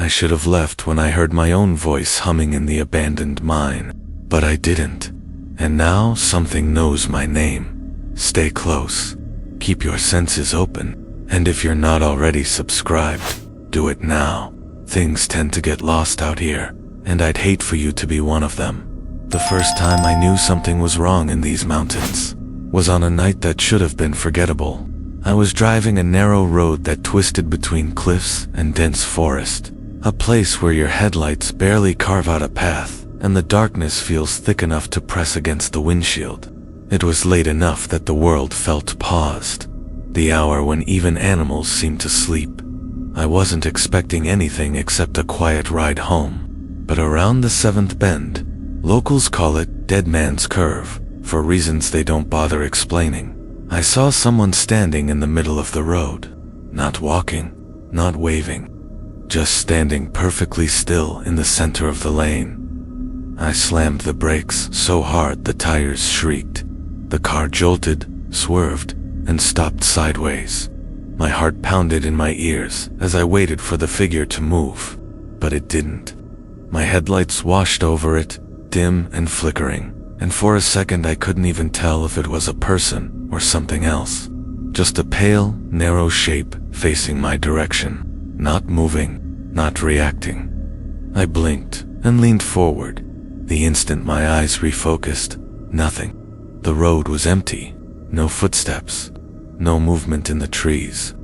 I should have left when I heard my own voice humming in the abandoned mine, but I didn't. And now something knows my name. Stay close. Keep your senses open. And if you're not already subscribed, do it now. Things tend to get lost out here, and I'd hate for you to be one of them. The first time I knew something was wrong in these mountains was on a night that should have been forgettable. I was driving a narrow road that twisted between cliffs and dense forest, a place where your headlights barely carve out a path, and the darkness feels thick enough to press against the windshield. It was late enough that the world felt paused, the hour when even animals seemed to sleep. I wasn't expecting anything except a quiet ride home, but around the seventh bend, locals call it Dead Man's Curve, for reasons they don't bother explaining, I saw someone standing in the middle of the road, not walking, not waving, just standing perfectly still in the center of the lane. I slammed the brakes so hard the tires shrieked. The car jolted, swerved, and stopped sideways. My heart pounded in my ears as I waited for the figure to move, but it didn't. My headlights washed over it, dim and flickering, and for a second I couldn't even tell if it was a person or something else. Just a pale, narrow shape facing my direction, not moving, not reacting. I blinked and leaned forward. The instant my eyes refocused, nothing. The road was empty, no footsteps, no movement in the trees.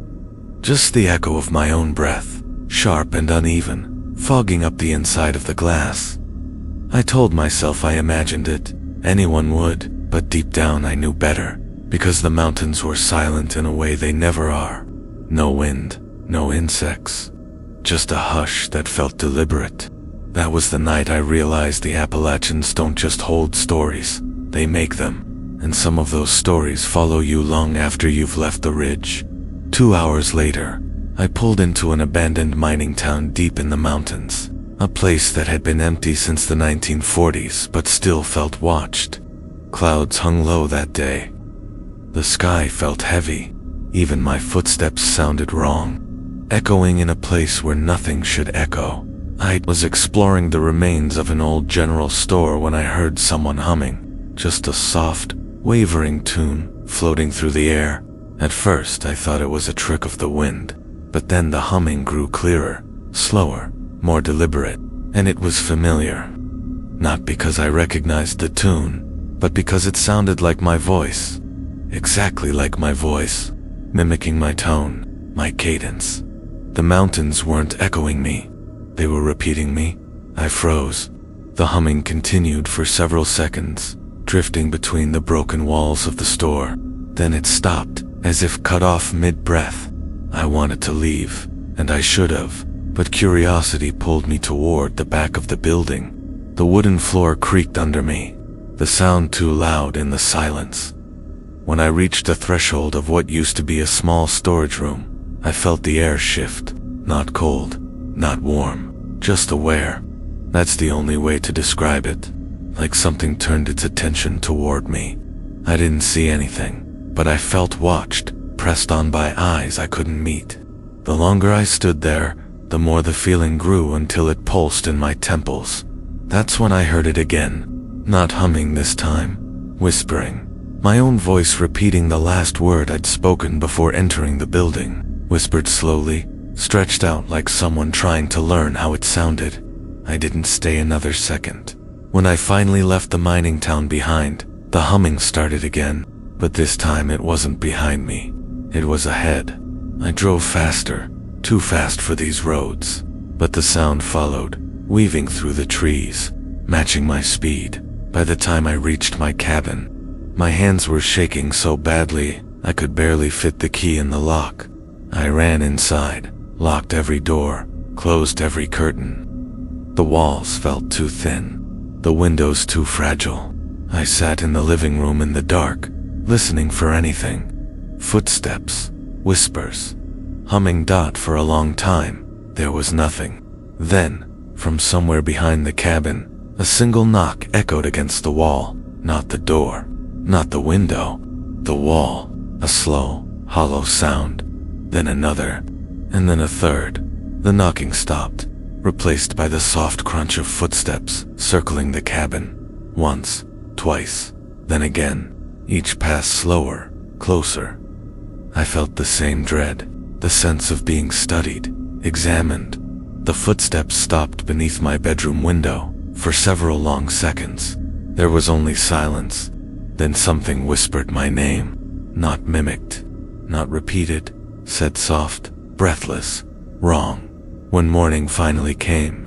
Just the echo of my own breath, sharp and uneven, fogging up the inside of the glass. I told myself I imagined it. Anyone would, but deep down I knew better, because the mountains were silent in a way they never are. No wind, no insects, just a hush that felt deliberate. That was the night I realized the Appalachians don't just hold stories, they make them, and some of those stories follow you long after you've left the ridge. 2 hours later, I pulled into an abandoned mining town deep in the mountains, a place that had been empty since the 1940s but still felt watched. Clouds hung low that day. The sky felt heavy. Even my footsteps sounded wrong, echoing in a place where nothing should echo. I was exploring the remains of an old general store when I heard someone humming, just a soft, wavering tune floating through the air. At first I thought it was a trick of the wind, but then the humming grew clearer, slower, more deliberate, and it was familiar. Not because I recognized the tune, but because it sounded like my voice. Exactly like my voice, mimicking my tone, my cadence. The mountains weren't echoing me, they were repeating me. I froze. The humming continued for several seconds, drifting between the broken walls of the store. Then it stopped, as if cut off mid-breath. I wanted to leave, and I should have, but curiosity pulled me toward the back of the building. The wooden floor creaked under me, the sound too loud in the silence. When I reached the threshold of what used to be a small storage room, I felt the air shift, not cold, not warm, just aware. That's the only way to describe it, like something turned its attention toward me. I didn't see anything, but I felt watched, pressed on by eyes I couldn't meet. The longer I stood there, the more the feeling grew until it pulsed in my temples. That's when I heard it again, not humming this time, whispering. My own voice repeating the last word I'd spoken before entering the building, whispered slowly, stretched out like someone trying to learn how it sounded. I didn't stay another second. When I finally left the mining town behind, the humming started again, but this time it wasn't behind me. It was ahead. I drove faster, too fast for these roads, but the sound followed, weaving through the trees, matching my speed. By the time I reached my cabin, my hands were shaking so badly I could barely fit the key in the lock. I ran inside, locked every door, closed every curtain. The walls felt too thin, the windows too fragile. I sat in the living room in the dark, listening for anything. Footsteps, whispers, humming for a long time. There was nothing. Then, from somewhere behind the cabin, a single knock echoed against the wall. Not the door, not the window, the wall. A slow, hollow sound, then another, and then a third. The knocking stopped, replaced by the soft crunch of footsteps circling the cabin. Once, twice, then again, each pass slower, closer. I felt the same dread, the sense of being studied, examined. The footsteps stopped beneath my bedroom window for several long seconds. There was only silence. Then something whispered my name, not mimicked, not repeated, said soft, breathless, wrong. When morning finally came,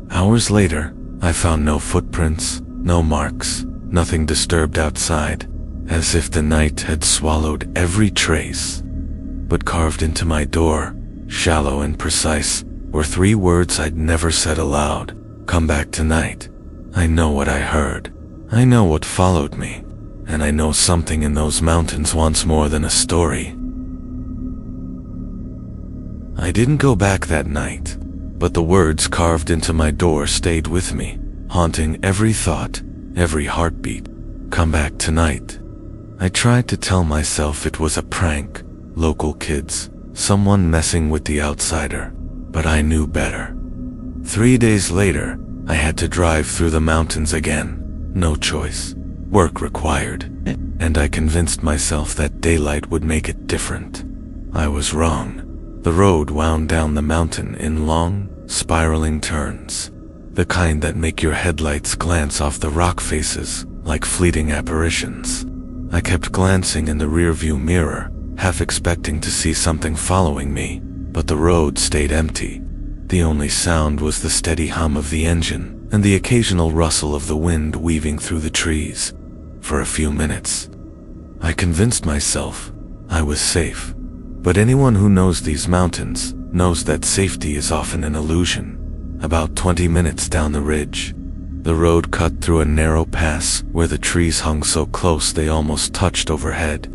hours later, I found no footprints, no marks, nothing disturbed outside, as if the night had swallowed every trace. But carved into my door, shallow and precise, were 3 words I'd never said aloud. Come back tonight. I know what I heard. I know what followed me. And I know something in those mountains wants more than a story. I didn't go back that night, but the words carved into my door stayed with me, haunting every thought, every heartbeat. Come back tonight. I tried to tell myself it was a prank, local kids, someone messing with the outsider, but I knew better. 3 days later, I had to drive through the mountains again. No choice. Work required. And I convinced myself that daylight would make it different. I was wrong. The road wound down the mountain in long, spiraling turns. The kind that make your headlights glance off the rock faces like fleeting apparitions. I kept glancing in the rearview mirror, half expecting to see something following me, but the road stayed empty. The only sound was the steady hum of the engine and the occasional rustle of the wind weaving through the trees. For a few minutes, I convinced myself I was safe. But anyone who knows these mountains knows that safety is often an illusion. About 20 minutes down the ridge, the road cut through a narrow pass where the trees hung so close they almost touched overhead.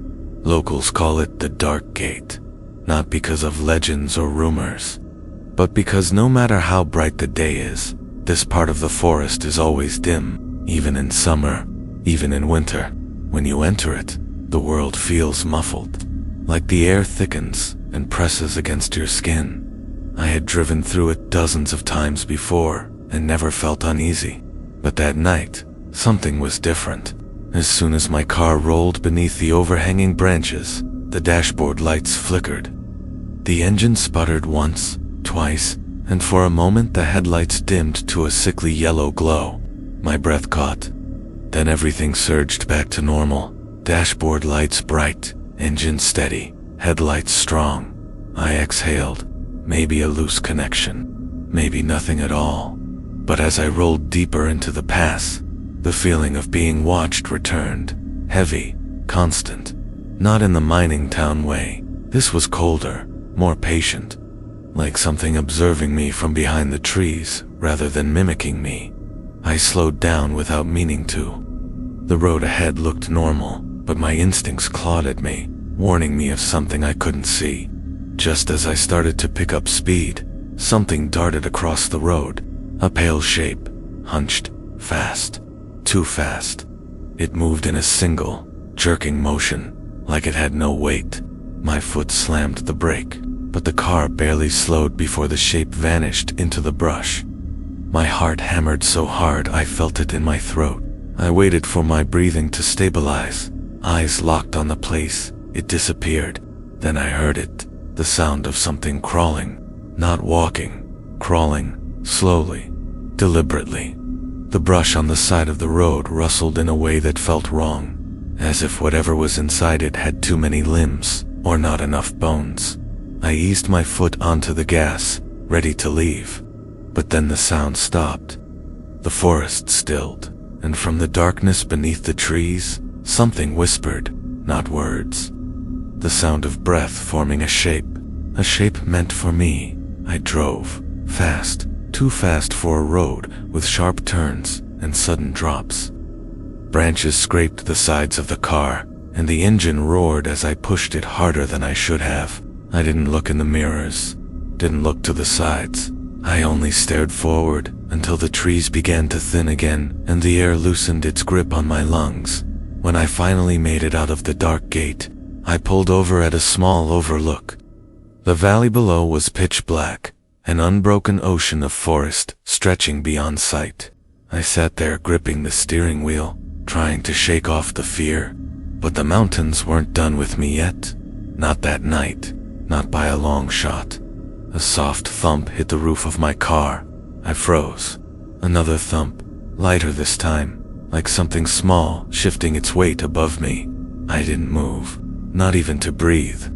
Locals call it the Dark Gate, not because of legends or rumors, but because no matter how bright the day is, this part of the forest is always dim, even in summer, even in winter. When you enter it, the world feels muffled, like the air thickens and presses against your skin. I had driven through it dozens of times before and never felt uneasy. But that night, something was different. As soon as my car rolled beneath the overhanging branches, the dashboard lights flickered. The engine sputtered once, twice, and for a moment the headlights dimmed to a sickly yellow glow. My breath caught. Then everything surged back to normal. Dashboard lights bright, engine steady, headlights strong. I exhaled. Maybe a loose connection. Maybe nothing at all. But as I rolled deeper into the pass, the feeling of being watched returned. Heavy, constant. Not in the mining town way. This was colder, more patient. Like something observing me from behind the trees rather than mimicking me. I slowed down without meaning to. The road ahead looked normal, but my instincts clawed at me, warning me of something I couldn't see. Just as I started to pick up speed, something darted across the road. A pale shape, hunched, fast, too fast. It moved in a single, jerking motion, like it had no weight. My foot slammed the brake, but the car barely slowed before the shape vanished into the brush. My heart hammered so hard I felt it in my throat. I waited for my breathing to stabilize, eyes locked on the place. It disappeared. Then I heard it. The sound of something crawling, not walking, crawling, slowly, deliberately. The brush on the side of the road rustled in a way that felt wrong, as if whatever was inside it had too many limbs, or not enough bones. I eased my foot onto the gas, ready to leave. But then the sound stopped. The forest stilled, and from the darkness beneath the trees, something whispered, not words. The sound of breath forming a shape meant for me. I drove, fast, too fast for a road with sharp turns and sudden drops. Branches scraped the sides of the car, and the engine roared as I pushed it harder than I should have. I didn't look in the mirrors, didn't look to the sides. I only stared forward until the trees began to thin again and the air loosened its grip on my lungs. When I finally made it out of the dark gate, I pulled over at a small overlook. The valley below was pitch black, an unbroken ocean of forest stretching beyond sight. I sat there gripping the steering wheel, trying to shake off the fear, but the mountains weren't done with me yet. Not that night, not by a long shot. A soft thump hit the roof of my car. I froze. Another thump, lighter this time, like something small shifting its weight above me. I didn't move, not even to breathe.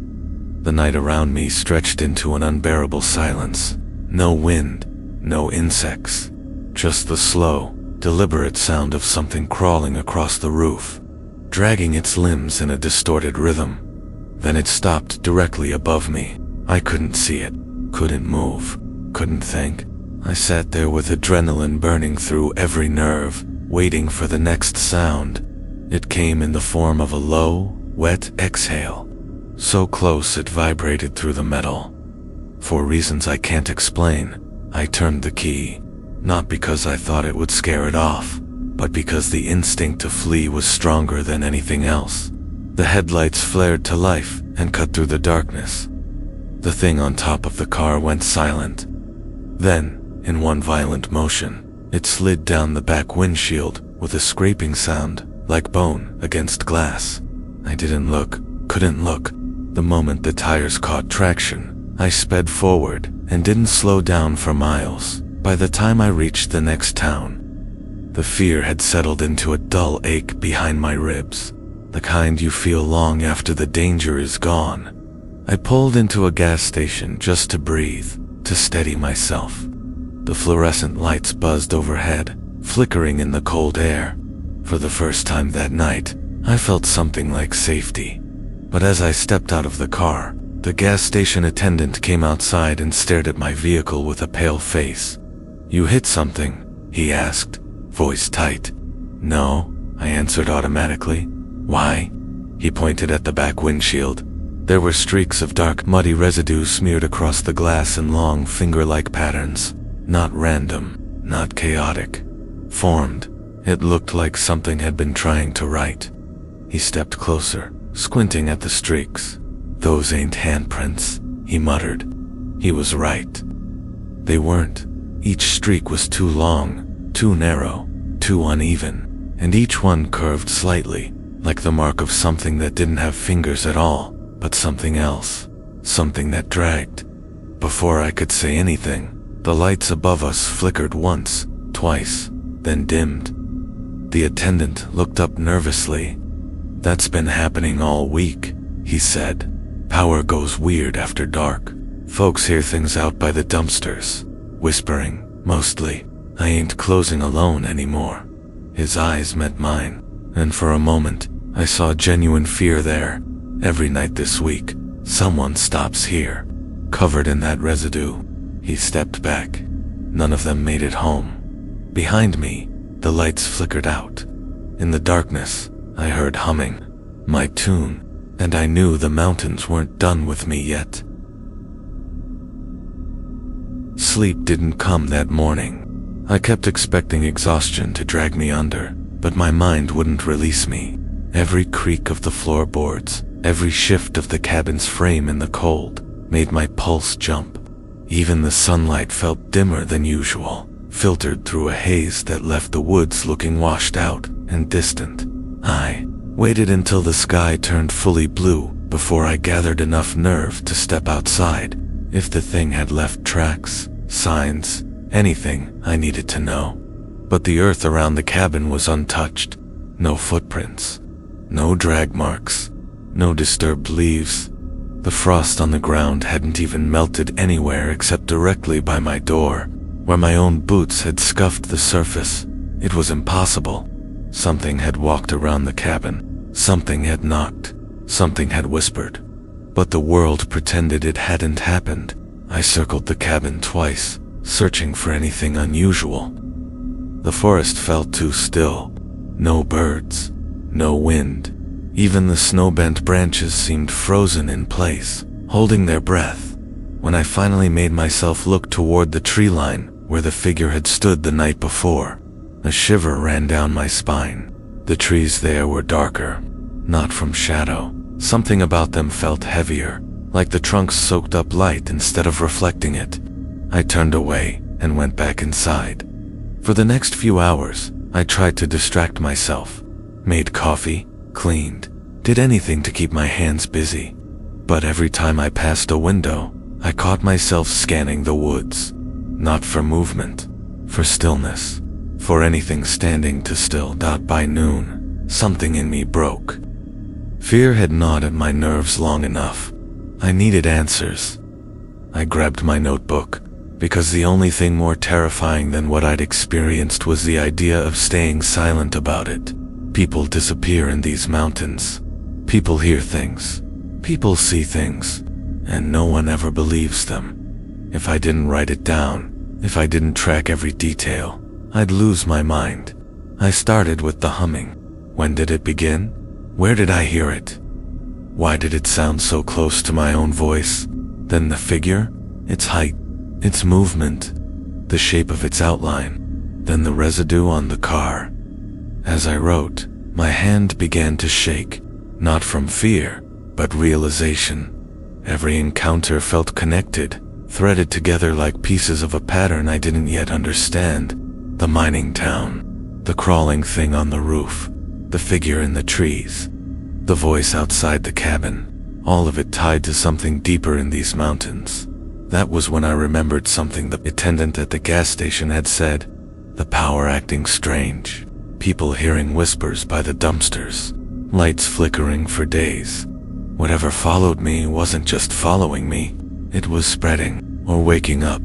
The night around me stretched into an unbearable silence. No wind, no insects, just the slow, deliberate sound of something crawling across the roof, dragging its limbs in a distorted rhythm. Then it stopped directly above me. I couldn't see it, couldn't move, couldn't think. I sat there with adrenaline burning through every nerve, waiting for the next sound. It came in the form of a low, wet exhale, so close it vibrated through the metal. For reasons I can't explain, I turned the key, not because I thought it would scare it off, but because the instinct to flee was stronger than anything else. The headlights flared to life and cut through the darkness. The thing on top of the car went silent. Then, in one violent motion, it slid down the back windshield with a scraping sound, like bone against glass. I didn't look, couldn't look. The moment the tires caught traction, I sped forward and didn't slow down for miles. By the time I reached the next town, the fear had settled into a dull ache behind my ribs, the kind you feel long after the danger is gone. I pulled into a gas station just to breathe, to steady myself. The fluorescent lights buzzed overhead, flickering in the cold air. For the first time that night, I felt something like safety. But as I stepped out of the car, the gas station attendant came outside and stared at my vehicle with a pale face. "You hit something?" he asked, voice tight. "No," I answered automatically. "Why?" He pointed at the back windshield. There were streaks of dark, muddy residue smeared across the glass in long, finger-like patterns. Not random, not chaotic. Formed. It looked like something had been trying to write. He stepped closer, squinting at the streaks. "Those ain't handprints," he muttered. He was right. They weren't. Each streak was too long, too narrow, too uneven, and each one curved slightly, like the mark of something that didn't have fingers at all, but something else, something that dragged. Before I could say anything, the lights above us flickered once, twice, then dimmed. The attendant looked up nervously. "That's been happening all week," he said. "Power goes weird after dark. Folks hear things out by the dumpsters. Whispering, mostly. I ain't closing alone anymore." His eyes met mine, and for a moment, I saw genuine fear there. Every night this week, someone stops here, covered in that residue. He stepped back. None of them made it home. Behind me, the lights flickered out. In the darkness, I heard humming, my tune, and I knew the mountains weren't done with me yet. Sleep didn't come that morning. I kept expecting exhaustion to drag me under, but my mind wouldn't release me. Every creak of the floorboards, every shift of the cabin's frame in the cold, made my pulse jump. Even the sunlight felt dimmer than usual, filtered through a haze that left the woods looking washed out and distant. I waited until the sky turned fully blue before I gathered enough nerve to step outside. If the thing had left tracks, signs, anything, I needed to know. But the earth around the cabin was untouched. No footprints, no drag marks, no disturbed leaves. The frost on the ground hadn't even melted anywhere except directly by my door, where my own boots had scuffed the surface. It was impossible. Something had walked around the cabin. Something had knocked. Something had whispered. But the world pretended it hadn't happened. I circled the cabin twice, searching for anything unusual. The forest felt too still. No birds, no wind. Even the snow-bent branches seemed frozen in place, holding their breath. When I finally made myself look toward the tree line where the figure had stood the night before, a shiver ran down my spine. The trees there were darker, not from shadow. Something about them felt heavier, like the trunks soaked up light instead of reflecting it. I turned away and went back inside. For the next few hours, I tried to distract myself. Made coffee, cleaned, did anything to keep my hands busy. But every time I passed a window, I caught myself scanning the woods. Not for movement, for stillness, for anything standing too still. By noon, something in me broke. Fear had gnawed at my nerves long enough. I needed answers. I grabbed my notebook, because the only thing more terrifying than what I'd experienced was the idea of staying silent about it. People disappear in these mountains. People hear things. People see things. And no one ever believes them. If I didn't write it down, if I didn't track every detail, I'd lose my mind. I started with the humming. When did it begin? Where did I hear it? Why did it sound so close to my own voice? Then the figure, its height, its movement, the shape of its outline, then the residue on the car. As I wrote, my hand began to shake, not from fear, but realization. Every encounter felt connected, threaded together like pieces of a pattern I didn't yet understand. The mining town, the crawling thing on the roof, the figure in the trees, the voice outside the cabin, all of it tied to something deeper in these mountains. That was when I remembered something the attendant at the gas station had said. The power acting strange, people hearing whispers by the dumpsters, lights flickering for days. Whatever followed me wasn't just following me, it was spreading, or waking up.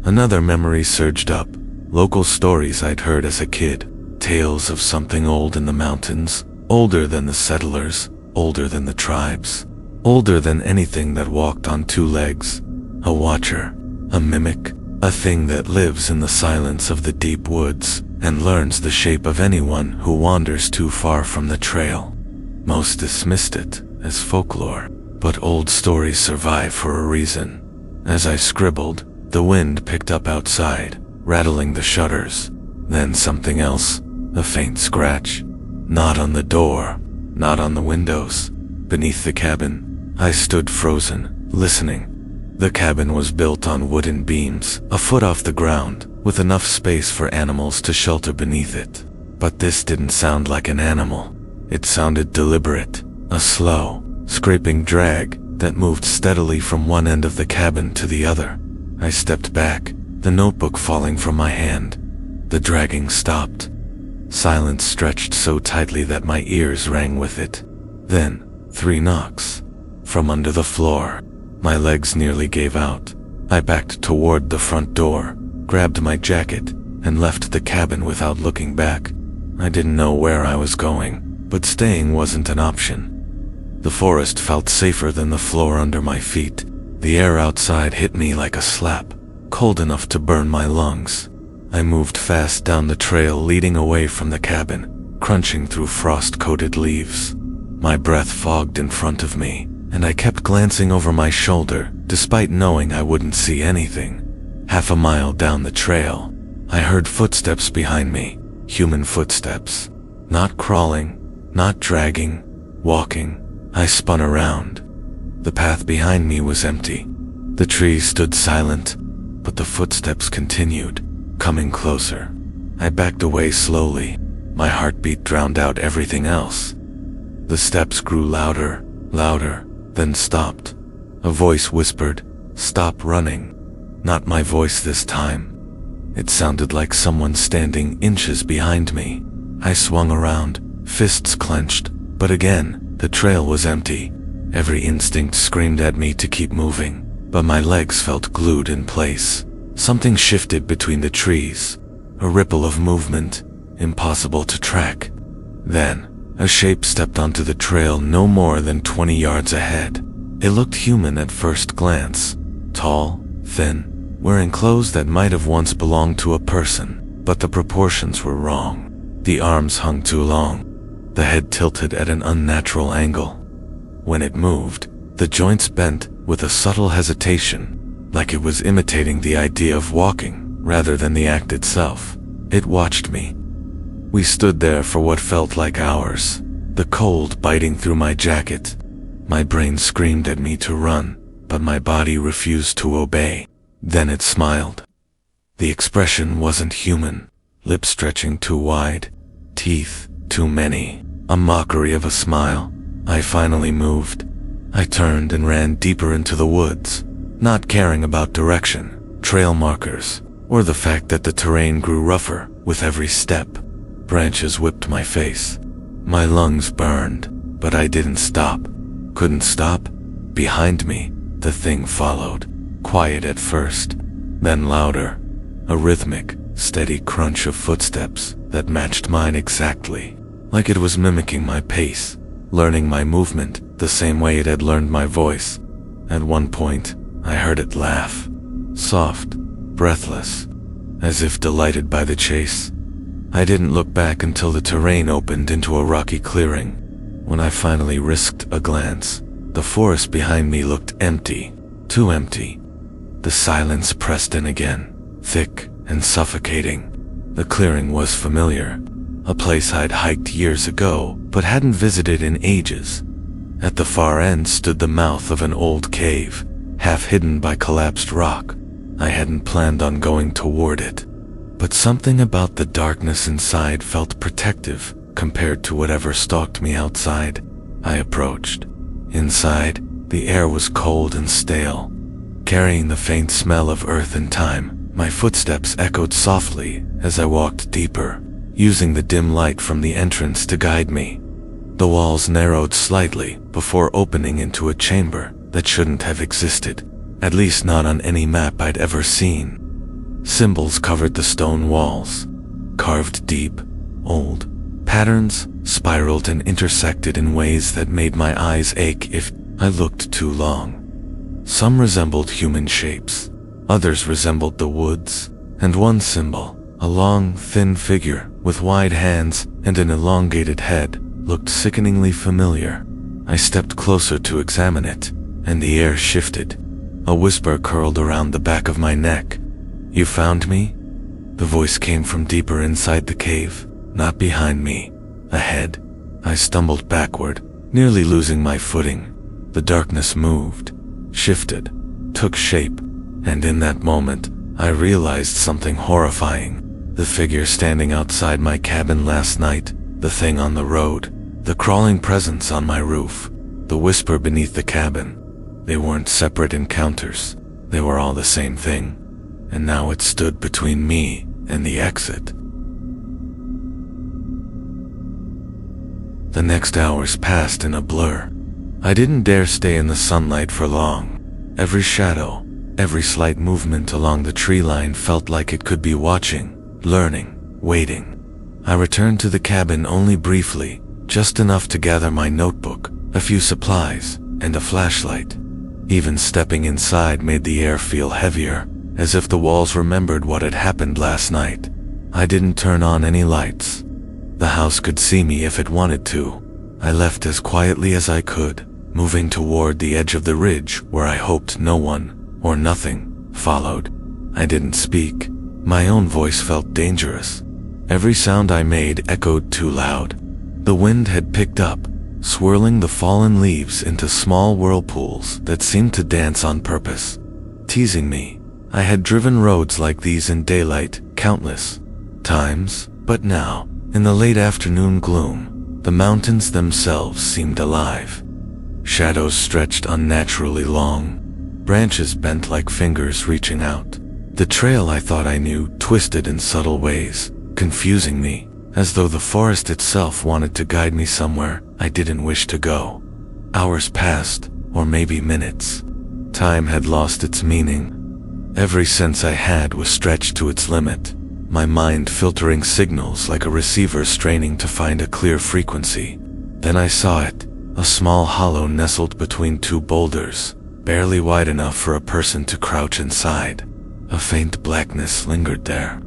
Another memory surged up, local stories I'd heard as a kid, tales of something old in the mountains, older than the settlers, older than the tribes, older than anything that walked on two legs. A watcher, a mimic, a thing that lives in the silence of the deep woods and learns the shape of anyone who wanders too far from the trail. Most dismissed it as folklore, but old stories survive for a reason. As I scribbled, the wind picked up outside, rattling the shutters. Then something else, a faint scratch. Not on the door, not on the windows. Beneath the cabin, I stood frozen, listening. The cabin was built on wooden beams, a foot off the ground, with enough space for animals to shelter beneath it. But this didn't sound like an animal. It sounded deliberate, a slow, scraping drag that moved steadily from one end of the cabin to the other. I stepped back, the notebook falling from my hand. The dragging stopped. Silence stretched so tightly that my ears rang with it. Then, 3 knocks. From under the floor. My legs nearly gave out. I backed toward the front door, grabbed my jacket, and left the cabin without looking back. I didn't know where I was going, but staying wasn't an option. The forest felt safer than the floor under my feet. The air outside hit me like a slap, cold enough to burn my lungs. I moved fast down the trail leading away from the cabin, crunching through frost-coated leaves. My breath fogged in front of me, and I kept glancing over my shoulder, despite knowing I wouldn't see anything. Half a mile down the trail, I heard footsteps behind me, human footsteps. Not crawling, not dragging, walking. I spun around. The path behind me was empty. The trees stood silent, but the footsteps continued, coming closer. I backed away slowly. My heartbeat drowned out everything else. The steps grew louder, louder, then stopped. A voice whispered, "Stop running." Not my voice this time. It sounded like someone standing inches behind me. I swung around, fists clenched, but again, the trail was empty. Every instinct screamed at me to keep moving, but my legs felt glued in place. Something shifted between the trees, a ripple of movement, impossible to track. Then, a shape stepped onto the trail no more than 20 yards ahead. It looked human at first glance, tall, thin, wearing clothes that might have once belonged to a person, but the proportions were wrong. The arms hung too long, the head tilted at an unnatural angle. When it moved, the joints bent with a subtle hesitation, like it was imitating the idea of walking rather than the act itself. It watched me. We stood there for what felt like hours, the cold biting through my jacket. My brain screamed at me to run, but my body refused to obey. Then it smiled. The expression wasn't human. Lips stretching too wide, teeth too many, a mockery of a smile. I finally moved. I turned and ran deeper into the woods, not caring about direction, trail markers, or the fact that the terrain grew rougher with every step. Branches whipped my face. My lungs burned, but I didn't stop. Couldn't stop. Behind me, the thing followed, quiet at first, then louder, a rhythmic, steady crunch of footsteps that matched mine exactly, like it was mimicking my pace, learning my movement the same way it had learned my voice. At one point, I heard it laugh, soft, breathless, as if delighted by the chase. I didn't look back until the terrain opened into a rocky clearing. When I finally risked a glance, the forest behind me looked empty, too empty. The silence pressed in again, thick and suffocating. The clearing was familiar, a place I'd hiked years ago but hadn't visited in ages. At the far end stood the mouth of an old cave, half hidden by collapsed rock. I hadn't planned on going toward it, but something about the darkness inside felt protective compared to whatever stalked me outside. I approached. Inside, the air was cold and stale, carrying the faint smell of earth and time. My footsteps echoed softly as I walked deeper, using the dim light from the entrance to guide me. The walls narrowed slightly before opening into a chamber that shouldn't have existed, at least not on any map I'd ever seen. Symbols covered the stone walls, carved deep, old. Patterns spiraled and intersected in ways that made my eyes ache if I looked too long. Some resembled human shapes, others resembled the woods, and one symbol, a long, thin figure with wide hands and an elongated head, looked sickeningly familiar. I stepped closer to examine it, and the air shifted. A whisper curled around the back of my neck. "You found me?" The voice came from deeper inside the cave, not behind me, ahead. I stumbled backward, nearly losing my footing. The darkness moved, shifted, took shape, and in that moment, I realized something horrifying. The figure standing outside my cabin last night, the thing on the road, the crawling presence on my roof, the whisper beneath the cabin. They weren't separate encounters. They were all the same thing. And now it stood between me and the exit. The next hours passed in a blur. I didn't dare stay in the sunlight for long. Every shadow, every slight movement along the tree line felt like it could be watching, learning, waiting. I returned to the cabin only briefly, just enough to gather my notebook, a few supplies, and a flashlight. Even stepping inside made the air feel heavier, as if the walls remembered what had happened last night. I didn't turn on any lights. The house could see me if it wanted to. I left as quietly as I could, moving toward the edge of the ridge where I hoped no one, or nothing, followed. I didn't speak. My own voice felt dangerous. Every sound I made echoed too loud. The wind had picked up, swirling the fallen leaves into small whirlpools that seemed to dance on purpose, teasing me. I had driven roads like these in daylight countless times, but now, in the late afternoon gloom, the mountains themselves seemed alive. Shadows stretched unnaturally long, branches bent like fingers reaching out. The trail I thought I knew twisted in subtle ways, confusing me, as though the forest itself wanted to guide me somewhere I didn't wish to go. Hours passed, or maybe minutes. Time had lost its meaning. Every sense I had was stretched to its limit, my mind filtering signals like a receiver straining to find a clear frequency. Then I saw it, a small hollow nestled between two boulders, barely wide enough for a person to crouch inside. A faint blackness lingered there.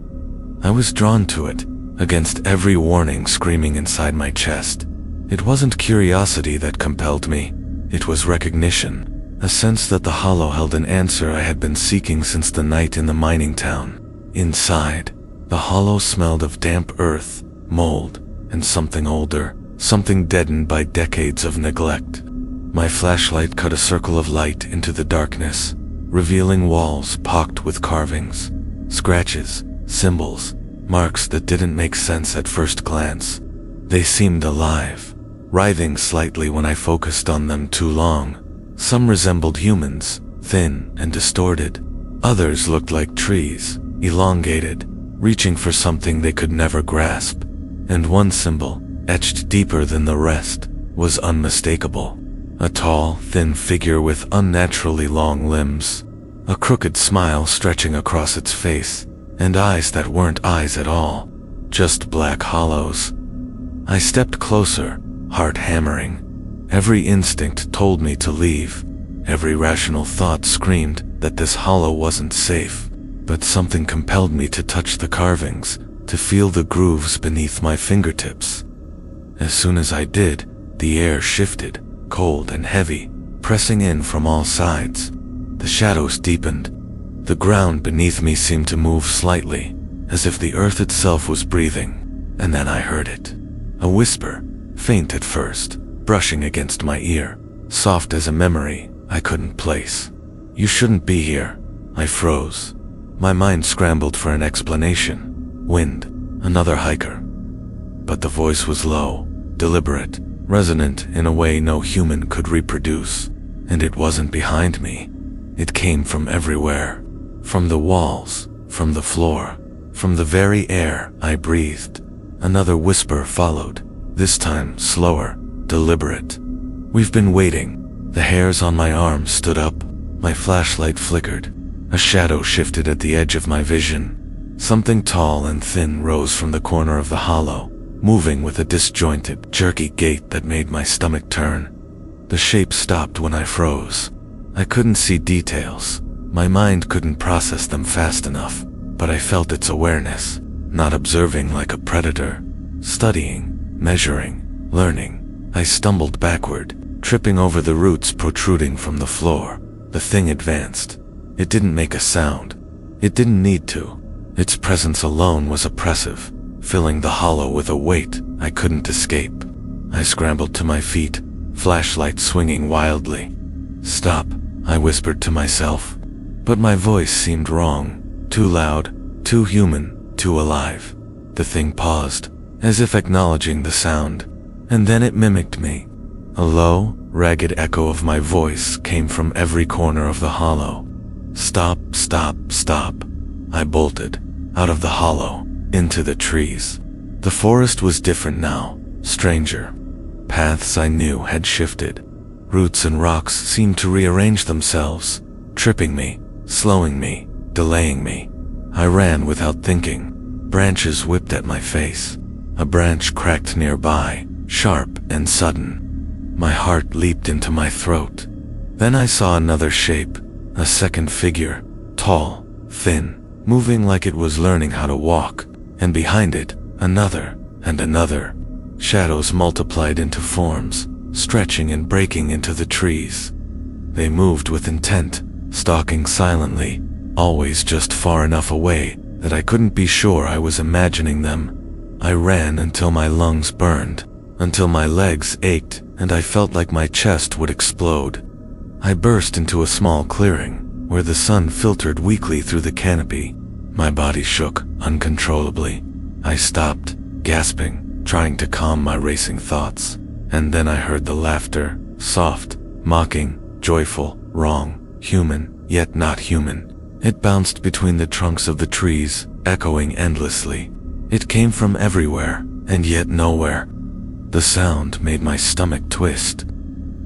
I was drawn to it, against every warning screaming inside my chest. It wasn't curiosity that compelled me, it was recognition. A sense that the hollow held an answer I had been seeking since the night in the mining town. Inside, the hollow smelled of damp earth, mold, and something older, something deadened by decades of neglect. My flashlight cut a circle of light into the darkness, revealing walls pocked with carvings, scratches, symbols, marks that didn't make sense at first glance. They seemed alive, writhing slightly when I focused on them too long. Some resembled humans, thin and distorted. Others looked like trees, elongated, reaching for something they could never grasp. And one symbol, etched deeper than the rest, was unmistakable. A tall, thin figure with unnaturally long limbs, a crooked smile stretching across its face, and eyes that weren't eyes at all, just black hollows. I stepped closer, heart hammering. Every instinct told me to leave. Every rational thought screamed that this hollow wasn't safe. But something compelled me to touch the carvings, to feel the grooves beneath my fingertips. As soon as I did, the air shifted, cold and heavy, pressing in from all sides. The shadows deepened. The ground beneath me seemed to move slightly, as if the earth itself was breathing. And then I heard it. A whisper, faint at first, brushing against my ear, soft as a memory I couldn't place. "You shouldn't be here." I froze. My mind scrambled for an explanation. Wind, another hiker. But the voice was low, deliberate, resonant in a way no human could reproduce. And it wasn't behind me. It came from everywhere. From the walls, from the floor, from the very air I breathed. Another whisper followed, this time slower, deliberate. "We've been waiting." The hairs on my arm stood up. My flashlight flickered. A shadow shifted at the edge of my vision. Something tall and thin rose from the corner of the hollow, moving with a disjointed, jerky gait that made my stomach turn. The shape stopped when I froze. I couldn't see details. My mind couldn't process them fast enough, but I felt its awareness, not observing like a predator, studying, measuring, learning. I stumbled backward, tripping over the roots protruding from the floor. The thing advanced. It didn't make a sound. It didn't need to. Its presence alone was oppressive, filling the hollow with a weight I couldn't escape. I scrambled to my feet, flashlight swinging wildly. "Stop," I whispered to myself. But my voice seemed wrong, too loud, too human, too alive. The thing paused, as if acknowledging the sound, and then it mimicked me. A low, ragged echo of my voice came from every corner of the hollow. "Stop, stop, stop." I bolted, out of the hollow, into the trees. The forest was different now, stranger. Paths I knew had shifted. Roots and rocks seemed to rearrange themselves, tripping me, slowing me, delaying me. I ran without thinking. Branches whipped at my face. A branch cracked nearby, sharp and sudden. My heart leaped into my throat. Then I saw another shape, a second figure, tall, thin, moving like it was learning how to walk, and behind it, another, and another. Shadows multiplied into forms, stretching and breaking into the trees. They moved with intent, stalking silently, always just far enough away that I couldn't be sure I was imagining them. I ran until my lungs burned, until my legs ached and I felt like my chest would explode. I burst into a small clearing, where the sun filtered weakly through the canopy. My body shook uncontrollably. I stopped, gasping, trying to calm my racing thoughts. And then I heard the laughter, soft, mocking, joyful, wrong, human, yet not human. It bounced between the trunks of the trees, echoing endlessly. It came from everywhere, and yet nowhere. The sound made my stomach twist.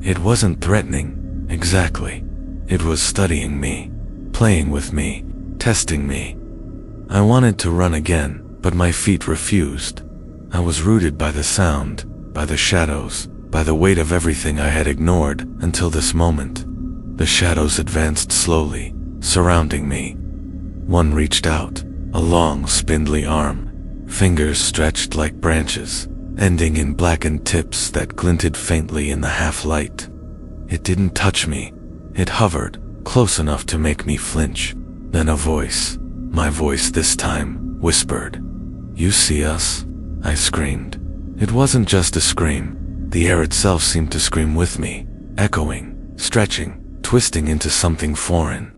It wasn't threatening, exactly. It was studying me, playing with me, testing me. I wanted to run again, but my feet refused. I was rooted by the sound, by the shadows, by the weight of everything I had ignored until this moment. The shadows advanced slowly, surrounding me. One reached out, a long, spindly arm, fingers stretched like branches, ending in blackened tips that glinted faintly in the half-light. It didn't touch me. It hovered, close enough to make me flinch. Then a voice, my voice this time, whispered, "You see us?" I screamed. It wasn't just a scream. The air itself seemed to scream with me, echoing, stretching, twisting into something foreign.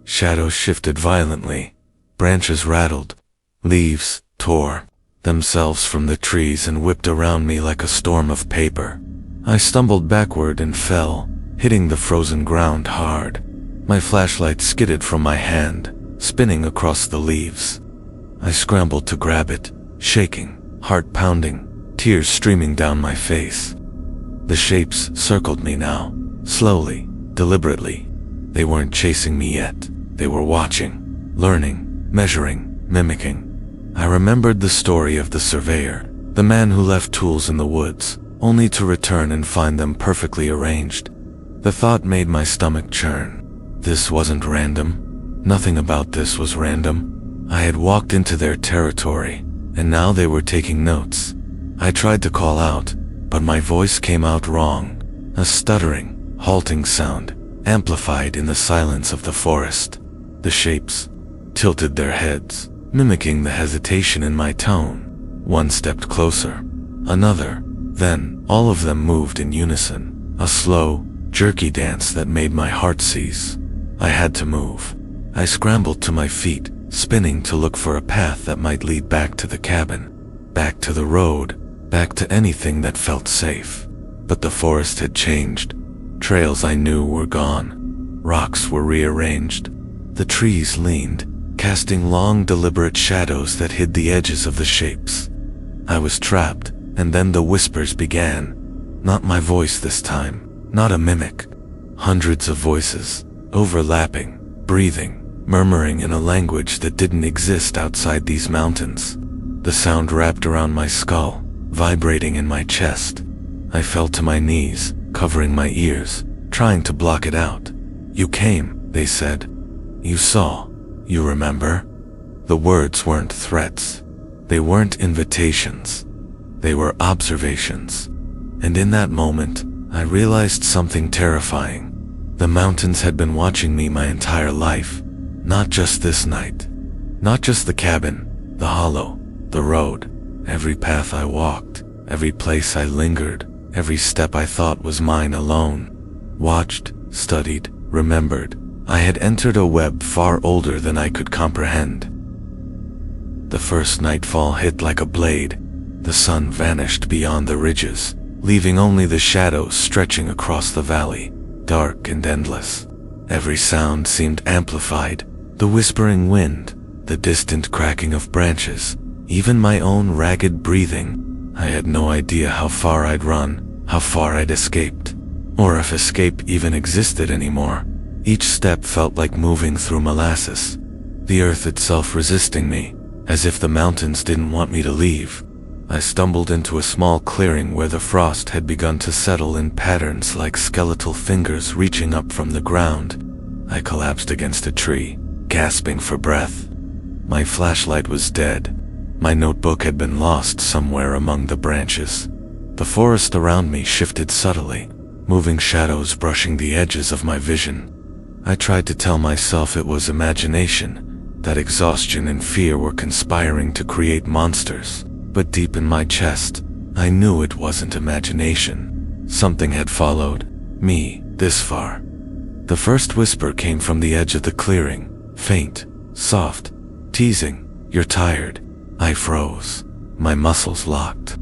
Shadows shifted violently. Branches rattled. Leaves tore themselves from the trees and whipped around me like a storm of paper. I stumbled backward and fell, hitting the frozen ground hard. My flashlight skidded from my hand, spinning across the leaves. I scrambled to grab it, shaking, heart pounding, tears streaming down my face. The shapes circled me now, slowly, deliberately. They weren't chasing me yet. They were watching, learning, measuring, mimicking. I remembered the story of the surveyor, the man who left tools in the woods, only to return and find them perfectly arranged. The thought made my stomach churn. This wasn't random. Nothing about this was random. I had walked into their territory, and now they were taking notes. I tried to call out, but my voice came out wrong. A stuttering, halting sound, amplified in the silence of the forest. The shapes tilted their heads, mimicking the hesitation in my tone. One stepped closer, another, then all of them moved in unison, a slow, jerky dance that made my heart cease. I had to move. I scrambled to my feet, spinning to look for a path that might lead back to the cabin, back to the road, back to anything that felt safe. But the forest had changed. Trails I knew were gone. Rocks were rearranged. The trees leaned, casting long, deliberate shadows that hid the edges of the shapes. I was trapped, and then the whispers began. Not my voice this time, not a mimic. Hundreds of voices, overlapping, breathing, murmuring in a language that didn't exist outside these mountains. The sound wrapped around my skull, vibrating in my chest. I fell to my knees, covering my ears, trying to block it out. "You came," they said. "You saw. You remember?" The words weren't threats. They weren't invitations. They were observations. And in that moment, I realized something terrifying. The mountains had been watching me my entire life. Not just this night. Not just the cabin, the hollow, the road. Every path I walked, every place I lingered, every step I thought was mine alone. Watched, studied, remembered. I had entered a web far older than I could comprehend. The first nightfall hit like a blade. The sun vanished beyond the ridges, leaving only the shadows stretching across the valley, dark and endless. Every sound seemed amplified. The whispering wind, the distant cracking of branches, even my own ragged breathing. I had no idea how far I'd run, how far I'd escaped, or if escape even existed anymore. Each step felt like moving through molasses, the earth itself resisting me, as if the mountains didn't want me to leave. I stumbled into a small clearing where the frost had begun to settle in patterns like skeletal fingers reaching up from the ground. I collapsed against a tree, gasping for breath. My flashlight was dead. My notebook had been lost somewhere among the branches. The forest around me shifted subtly, moving shadows brushing the edges of my vision. I tried to tell myself it was imagination, that exhaustion and fear were conspiring to create monsters. But deep in my chest, I knew it wasn't imagination. Something had followed me this far. The first whisper came from the edge of the clearing, faint, soft, teasing, "You're tired." I froze, my muscles locked.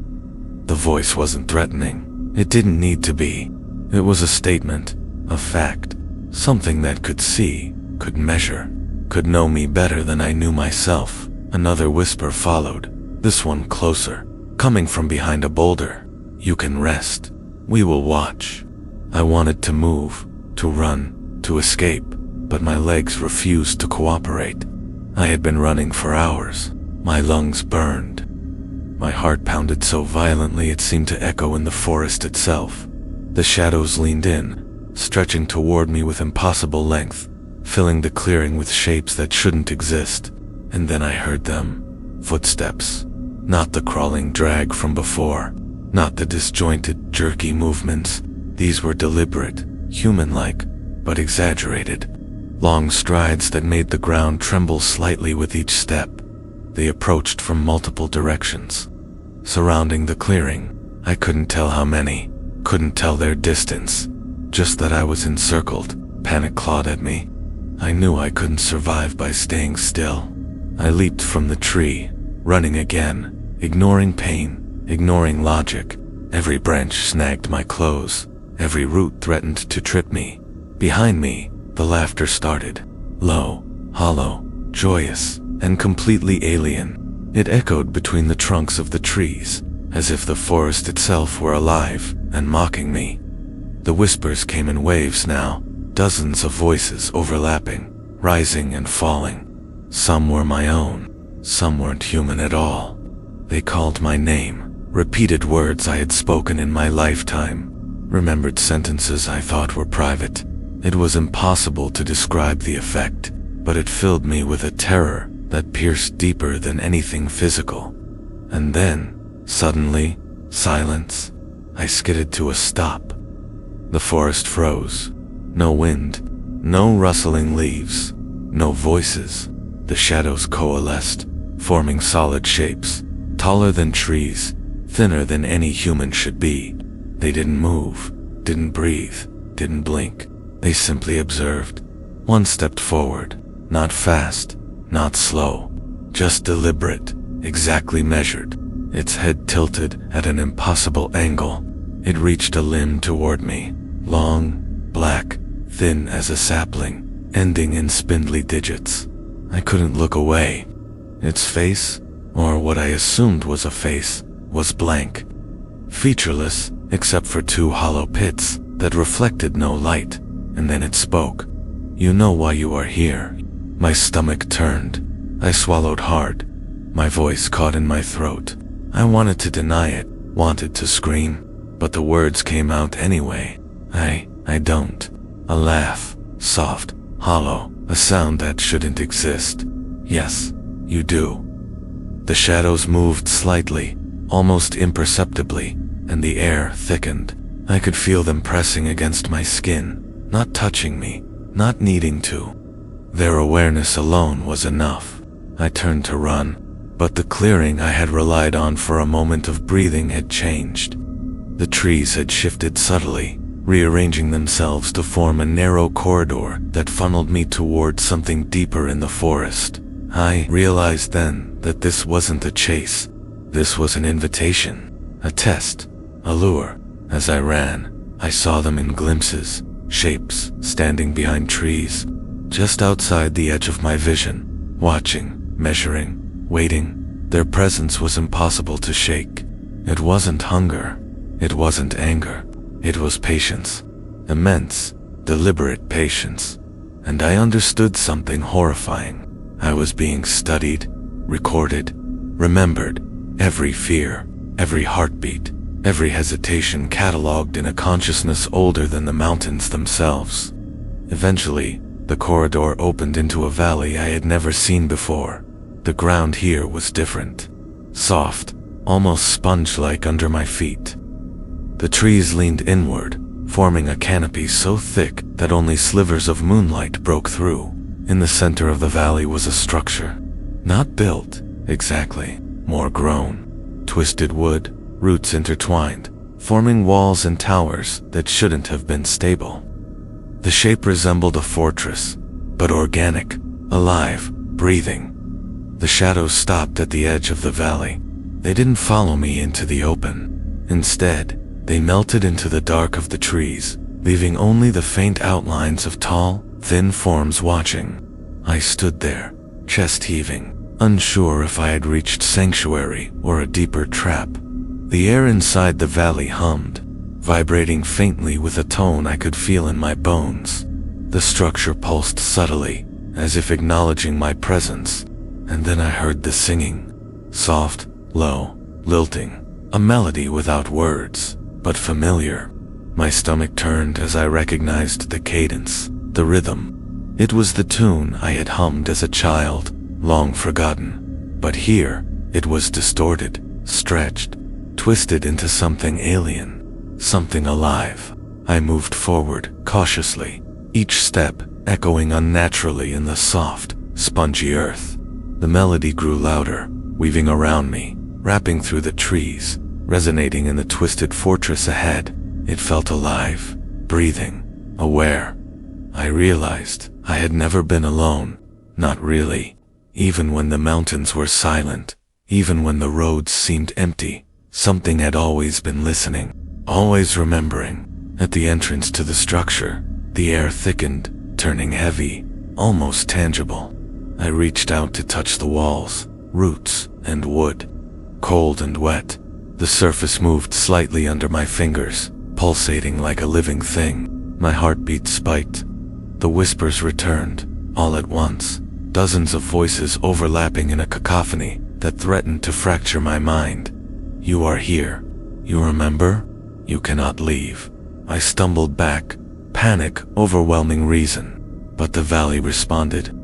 The voice wasn't threatening. It didn't need to be. It was a statement, a fact, something that could see, could measure, could know me better than I knew myself. Another whisper followed, this one closer, coming from behind a boulder. "You can rest. We will watch." I wanted to move, to run, to escape, but my legs refused to cooperate. I had been running for hours. My lungs burned. My heart pounded so violently it seemed to echo in the forest itself. The shadows leaned in, stretching toward me with impossible length, filling the clearing with shapes that shouldn't exist. And then I heard them. Footsteps. Not the crawling drag from before. Not the disjointed, jerky movements. These were deliberate, human-like, but exaggerated. Long strides that made the ground tremble slightly with each step. They approached from multiple directions. Surrounding the clearing, I couldn't tell how many, couldn't tell their distance, just that I was encircled. Panic clawed at me. I knew I couldn't survive by staying still. I leaped from the tree, running again, ignoring pain, ignoring logic. Every branch snagged my clothes. Every root threatened to trip me. Behind me, the laughter started. Low, hollow, joyous, and completely alien. It echoed between the trunks of the trees, as if the forest itself were alive and mocking me. The whispers came in waves now, dozens of voices overlapping, rising and falling. Some were my own, some weren't human at all. They called my name, repeated words I had spoken in my lifetime, remembered sentences I thought were private. It was impossible to describe the effect, but it filled me with a terror that pierced deeper than anything physical. And then, suddenly, silence. I skidded to a stop. The forest froze. No wind, no rustling leaves, no voices. The shadows coalesced, forming solid shapes, taller than trees, thinner than any human should be. They didn't move, didn't breathe, didn't blink. They simply observed. One stepped forward, not fast, not slow, just deliberate, exactly measured. Its head tilted at an impossible angle. It reached a limb toward me, long, black, thin as a sapling, ending in spindly digits. I couldn't look away. Its face, or what I assumed was a face, was blank, featureless except for two hollow pits that reflected no light. And then it spoke. "You know why you are here." My stomach turned. I swallowed hard. My voice caught in my throat. I wanted to deny it, wanted to scream, but the words came out anyway. I don't. A laugh, soft, hollow, a sound that shouldn't exist. "Yes, you do." The shadows moved slightly, almost imperceptibly, and the air thickened. I could feel them pressing against my skin, not touching me, not needing to. Their awareness alone was enough. I turned to run, but the clearing I had relied on for a moment of breathing had changed. The trees had shifted subtly, rearranging themselves to form a narrow corridor that funneled me toward something deeper in the forest. I realized then that this wasn't a chase. This was an invitation, a test, a lure. As I ran, I saw them in glimpses, shapes standing behind trees, just outside the edge of my vision, watching, measuring, waiting. Their presence was impossible to shake. It wasn't hunger. It wasn't anger. It was patience. Immense, deliberate patience. And I understood something horrifying. I was being studied, recorded, remembered. Every fear, every heartbeat, every hesitation catalogued in a consciousness older than the mountains themselves. Eventually, the corridor opened into a valley I had never seen before. The ground here was different. Soft, almost sponge-like under my feet. The trees leaned inward, forming a canopy so thick that only slivers of moonlight broke through. In the center of the valley was a structure. Not built, exactly, more grown. Twisted wood, roots intertwined, forming walls and towers that shouldn't have been stable. The shape resembled a fortress, but organic, alive, breathing. The shadows stopped at the edge of the valley. They didn't follow me into the open. Instead, they melted into the dark of the trees, leaving only the faint outlines of tall, thin forms watching. I stood there, chest heaving, unsure if I had reached sanctuary or a deeper trap. The air inside the valley hummed, vibrating faintly with a tone I could feel in my bones. The structure pulsed subtly, as if acknowledging my presence, and then I heard the singing. Soft, low, lilting, a melody without words, but familiar. My stomach turned as I recognized the cadence, the rhythm. It was the tune I had hummed as a child, long forgotten. But here, it was distorted, stretched, twisted into something alien, something alive. I moved forward, cautiously, each step echoing unnaturally in the soft, spongy earth. The melody grew louder, weaving around me, wrapping through the trees, resonating in the twisted fortress ahead. It felt alive, breathing, aware. I realized I had never been alone, not really. Even when the mountains were silent, even when the roads seemed empty, something had always been listening, always remembering. At the entrance to the structure, the air thickened, turning heavy, almost tangible. I reached out to touch the walls, roots, and wood. Cold and wet, the surface moved slightly under my fingers, pulsating like a living thing. My heartbeat spiked. The whispers returned, all at once, dozens of voices overlapping in a cacophony that threatened to fracture my mind. You are here. You remember? You cannot leave. I stumbled back, panic overwhelming reason. But the valley responded.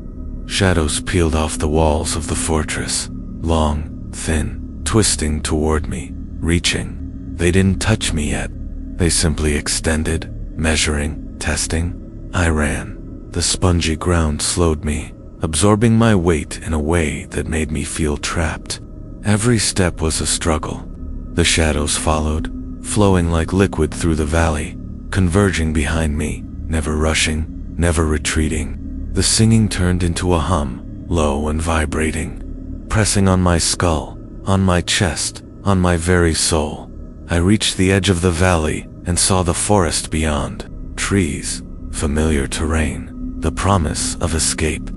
Shadows peeled off the walls of the fortress, long, thin, twisting toward me, reaching. They didn't touch me yet. They simply extended, measuring, testing. I ran. The spongy ground slowed me, absorbing my weight in a way that made me feel trapped. Every step was a struggle. The shadows followed, flowing like liquid through the valley, converging behind me, never rushing, never retreating. The singing turned into a hum, low and vibrating, pressing on my skull, on my chest, on my very soul. I reached the edge of the valley and saw the forest beyond. Trees, familiar terrain, the promise of escape.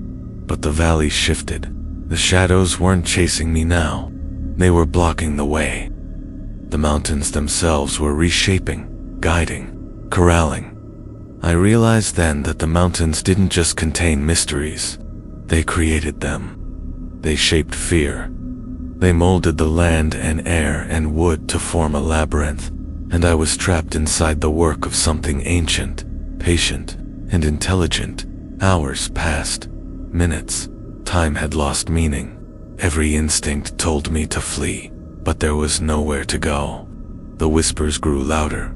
But the valley shifted. The shadows weren't chasing me now. They were blocking the way. The mountains themselves were reshaping, guiding, corralling. I realized then that the mountains didn't just contain mysteries. They created them. They shaped fear. They molded the land and air and wood to form a labyrinth, and I was trapped inside the work of something ancient, patient, and intelligent. Hours passed. Minutes. Time had lost meaning. Every instinct told me to flee, but there was nowhere to go. The whispers grew louder.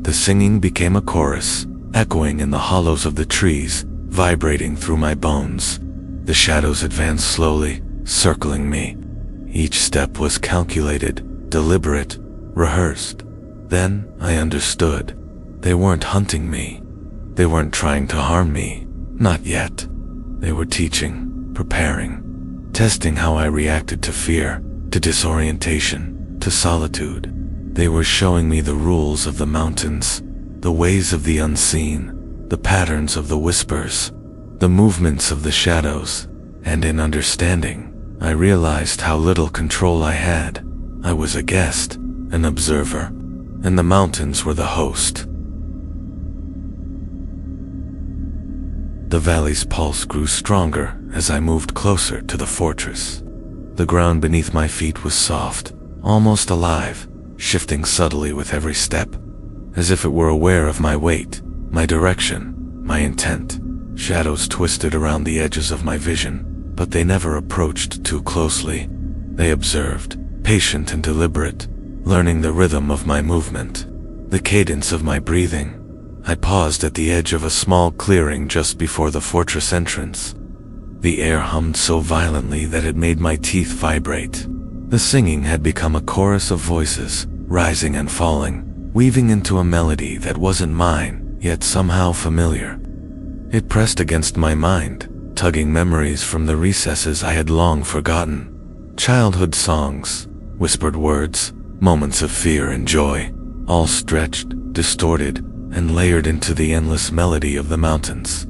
The singing became a chorus, echoing in the hollows of the trees, vibrating through my bones. The shadows advanced slowly, circling me. Each step was calculated, deliberate, rehearsed. Then I understood. They weren't hunting me. They weren't trying to harm me. Not yet. They were teaching, preparing, testing how I reacted to fear, to disorientation, to solitude. They were showing me the rules of the mountains, the ways of the unseen, the patterns of the whispers, the movements of the shadows, and in understanding, I realized how little control I had. I was a guest, an observer, and the mountains were the host. The valley's pulse grew stronger as I moved closer to the fortress. The ground beneath my feet was soft, almost alive, shifting subtly with every step, as if it were aware of my weight, my direction, my intent. Shadows twisted around the edges of my vision, but they never approached too closely. They observed, patient and deliberate, learning the rhythm of my movement, the cadence of my breathing. I paused at the edge of a small clearing just before the fortress entrance. The air hummed so violently that it made my teeth vibrate. The singing had become a chorus of voices, rising and falling, weaving into a melody that wasn't mine, yet somehow familiar. It pressed against my mind, tugging memories from the recesses I had long forgotten. Childhood songs, whispered words, moments of fear and joy, all stretched, distorted, and layered into the endless melody of the mountains.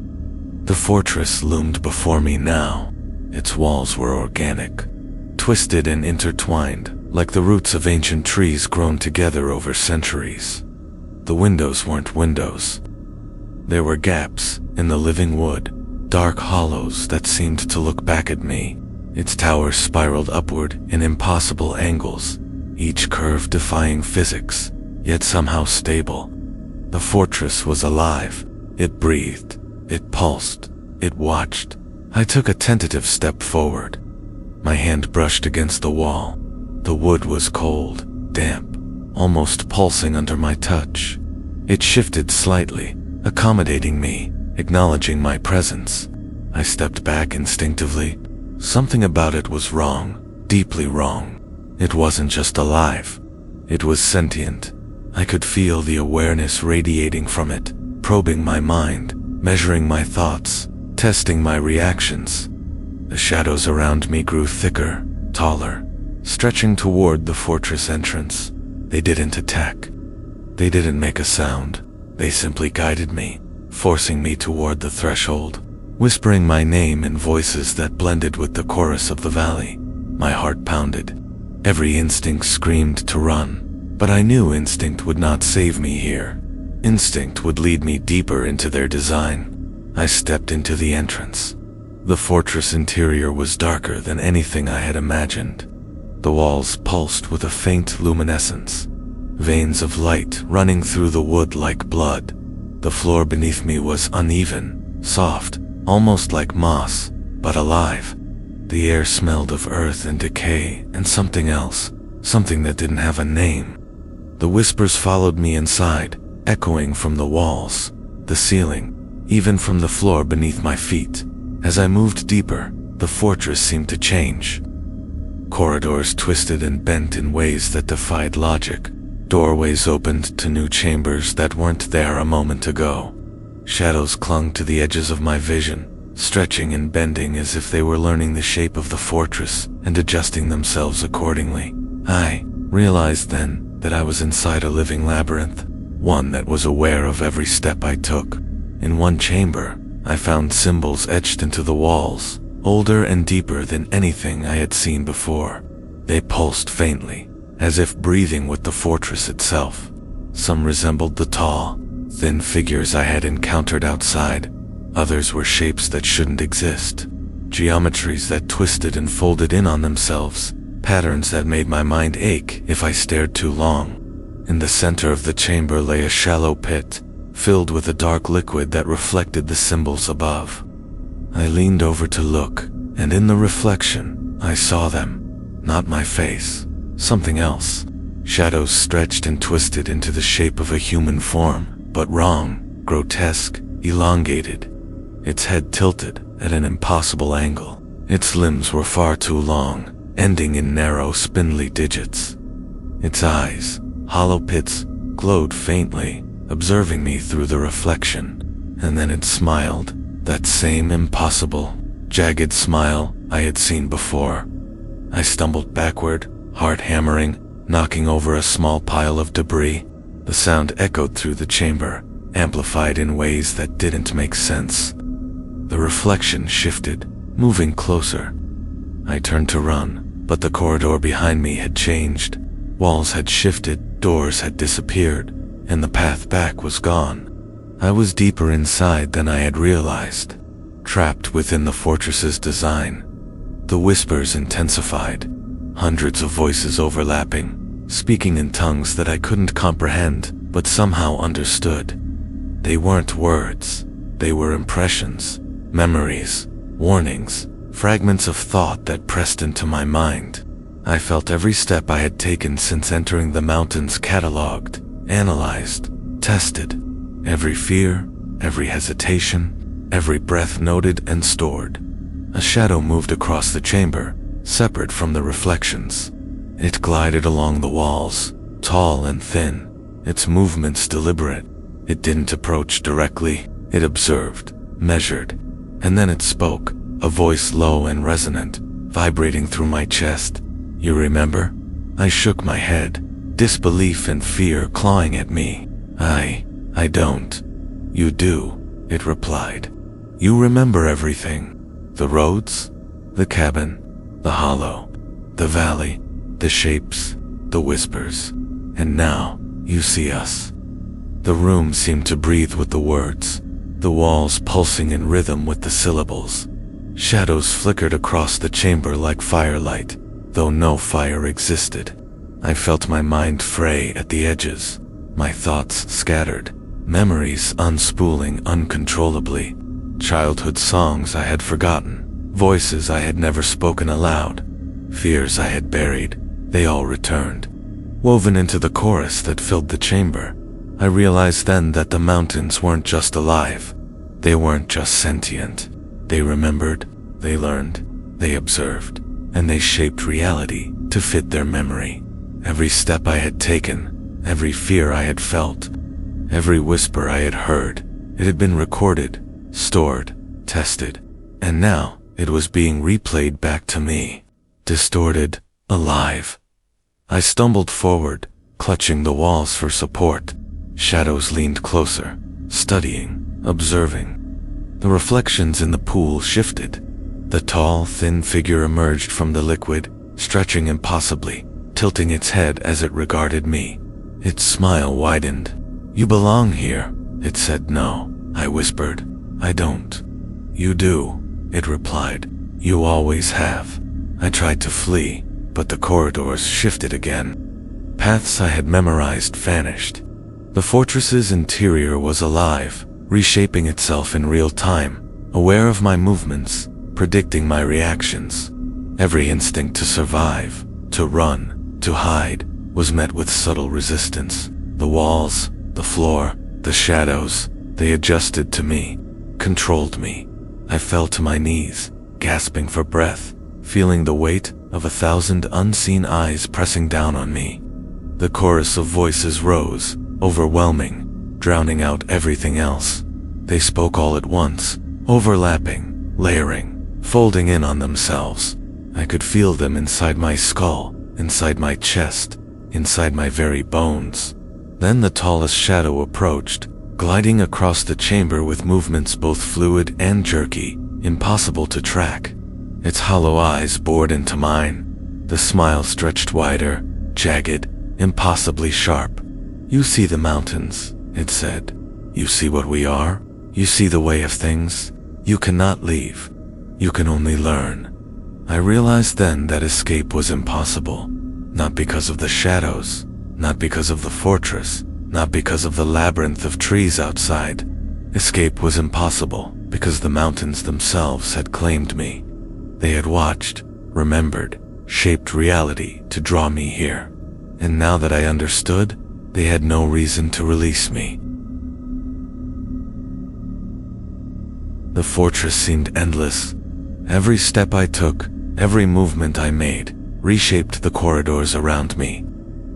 The fortress loomed before me now. Its walls were organic, twisted and intertwined, like the roots of ancient trees grown together over centuries. The windows weren't windows. There were gaps in the living wood, dark hollows that seemed to look back at me. Its towers spiraled upward in impossible angles, each curve defying physics, yet somehow stable. The fortress was alive. It breathed. It pulsed. It watched. I took a tentative step forward. My hand brushed against the wall. The wood was cold, damp, almost pulsing under my touch. It shifted slightly, accommodating me, acknowledging my presence. I stepped back instinctively. Something about it was wrong, deeply wrong. It wasn't just alive. It was sentient. I could feel the awareness radiating from it, probing my mind, measuring my thoughts, testing my reactions. The shadows around me grew thicker, taller, stretching toward the fortress entrance. They didn't attack. They didn't make a sound. They simply guided me, forcing me toward the threshold, whispering my name in voices that blended with the chorus of the valley. My heart pounded. Every instinct screamed to run, but I knew instinct would not save me here. Instinct would lead me deeper into their design. I stepped into the entrance. The fortress interior was darker than anything I had imagined. The walls pulsed with a faint luminescence, veins of light running through the wood like blood. The floor beneath me was uneven, soft, almost like moss, but alive. The air smelled of earth and decay and something else, something that didn't have a name. The whispers followed me inside, echoing from the walls, the ceiling, even from the floor beneath my feet. As I moved deeper, the fortress seemed to change. Corridors twisted and bent in ways that defied logic. Doorways opened to new chambers that weren't there a moment ago. Shadows clung to the edges of my vision, stretching and bending as if they were learning the shape of the fortress and adjusting themselves accordingly. I realized then that I was inside a living labyrinth, one that was aware of every step I took. In one chamber, I found symbols etched into the walls, older and deeper than anything I had seen before. They pulsed faintly, as if breathing with the fortress itself. Some resembled the tall, thin figures I had encountered outside. Others were shapes that shouldn't exist, geometries that twisted and folded in on themselves, patterns that made my mind ache if I stared too long. In the center of the chamber lay a shallow pit, filled with a dark liquid that reflected the symbols above. I leaned over to look, and in the reflection, I saw them. Not my face, something else. Shadows stretched and twisted into the shape of a human form, but wrong, grotesque, elongated. Its head tilted at an impossible angle. Its limbs were far too long, ending in narrow, spindly digits. Its eyes, hollow pits, glowed faintly, observing me through the reflection. And then it smiled, that same impossible, jagged smile I had seen before. I stumbled backward, heart hammering, knocking over a small pile of debris. The sound echoed through the chamber, amplified in ways that didn't make sense. The reflection shifted, moving closer. I turned to run, but the corridor behind me had changed. Walls had shifted, doors had disappeared, and the path back was gone. I was deeper inside than I had realized, trapped within the fortress's design. The whispers intensified, hundreds of voices overlapping, speaking in tongues that I couldn't comprehend, but somehow understood. They weren't words, they were impressions, memories, warnings, fragments of thought that pressed into my mind. I felt every step I had taken since entering the mountains catalogued, analyzed, tested. Every fear, every hesitation, every breath noted and stored. A shadow moved across the chamber, separate from the reflections. It glided along the walls, tall and thin, its movements deliberate. It didn't approach directly, it observed, measured, and then it spoke, a voice low and resonant, vibrating through my chest. "You remember?" I shook my head, disbelief and fear clawing at me. I don't." "You do," it replied. "You remember everything. The roads, the cabin, the hollow, the valley, the shapes, the whispers. And now, you see us." The room seemed to breathe with the words, the walls pulsing in rhythm with the syllables. Shadows flickered across the chamber like firelight, though no fire existed. I felt my mind fray at the edges, my thoughts scattered, memories unspooling uncontrollably. Childhood songs I had forgotten, voices I had never spoken aloud, fears I had buried, they all returned, woven into the chorus that filled the chamber. I realized then that the mountains weren't just alive, they weren't just sentient. They remembered, they learned, they observed, and they shaped reality to fit their memory. Every step I had taken, every fear I had felt, every whisper I had heard, it had been recorded, stored, tested, and now it was being replayed back to me. Distorted, alive. I stumbled forward, clutching the walls for support. Shadows leaned closer, studying, observing. The reflections in the pool shifted. The tall, thin figure emerged from the liquid, stretching impossibly, tilting its head as it regarded me. Its smile widened. "You belong here," it said. "No," I whispered. "I don't." "You do," it replied. "You always have." I tried to flee, but the corridors shifted again. Paths I had memorized vanished. The fortress's interior was alive, reshaping itself in real time, aware of my movements, predicting my reactions. Every instinct to survive, to run, to hide, was met with subtle resistance. The walls, the floor, the shadows, they adjusted to me, controlled me. I fell to my knees, gasping for breath, feeling the weight of 1,000 unseen eyes pressing down on me. The chorus of voices rose, overwhelming, drowning out everything else. They spoke all at once, overlapping, layering, folding in on themselves. I could feel them inside my skull, inside my chest, inside my very bones. Then the tallest shadow approached, gliding across the chamber with movements both fluid and jerky, impossible to track. Its hollow eyes bored into mine. The smile stretched wider, jagged, impossibly sharp. "You see the mountains," it said. "You see what we are. You see the way of things. You cannot leave. You can only learn." I realized then that escape was impossible. Not because of the shadows, not because of the fortress, not because of the labyrinth of trees outside. Escape was impossible because the mountains themselves had claimed me. They had watched, remembered, shaped reality to draw me here. And now that I understood, they had no reason to release me. The fortress seemed endless. Every step I took, every movement I made, reshaped the corridors around me.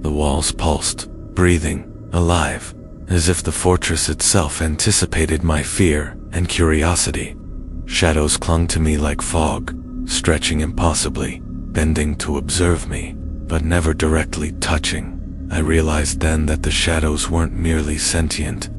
The walls pulsed, breathing, alive, as if the fortress itself anticipated my fear and curiosity. Shadows clung to me like fog, stretching impossibly, bending to observe me, but never directly touching. I realized then that the shadows weren't merely sentient.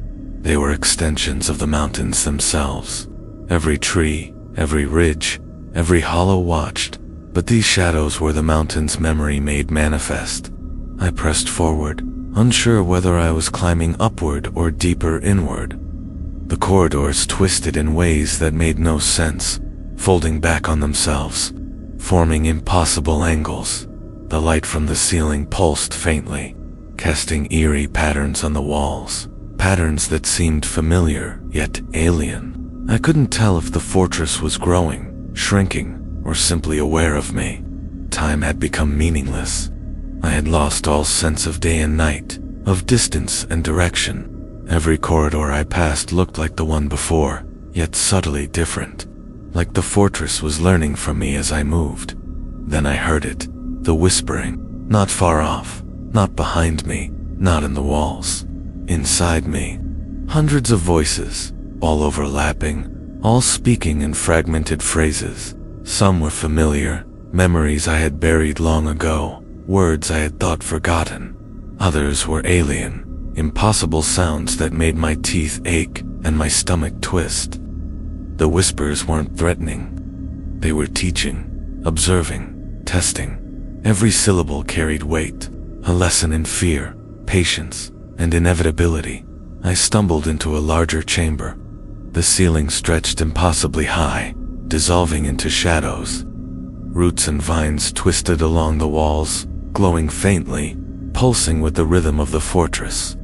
They were extensions of the mountains themselves. Every tree, every ridge, every hollow watched, but these shadows were the mountain's memory made manifest. I pressed forward, unsure whether I was climbing upward or deeper inward. The corridors twisted in ways that made no sense, folding back on themselves, forming impossible angles. The light from the ceiling pulsed faintly, casting eerie patterns on the walls, patterns that seemed familiar yet alien. I couldn't tell if the fortress was growing, shrinking, or simply aware of me. Time had become meaningless. I had lost all sense of day and night, of distance and direction. Every corridor I passed looked like the one before, yet subtly different. Like the fortress was learning from me as I moved. Then I heard it, the whispering, not far off, not behind me, not in the walls. Inside me, hundreds of voices, all overlapping, all speaking in fragmented phrases. Some were familiar, memories I had buried long ago, words I had thought forgotten. Others were alien, impossible sounds that made my teeth ache and my stomach twist. The whispers weren't threatening. They were teaching, observing, testing. Every syllable carried weight, a lesson in fear, patience, and inevitability. I stumbled into a larger chamber. The ceiling stretched impossibly high, dissolving into shadows. Roots and vines twisted along the walls, glowing faintly, pulsing with the rhythm of the fortress.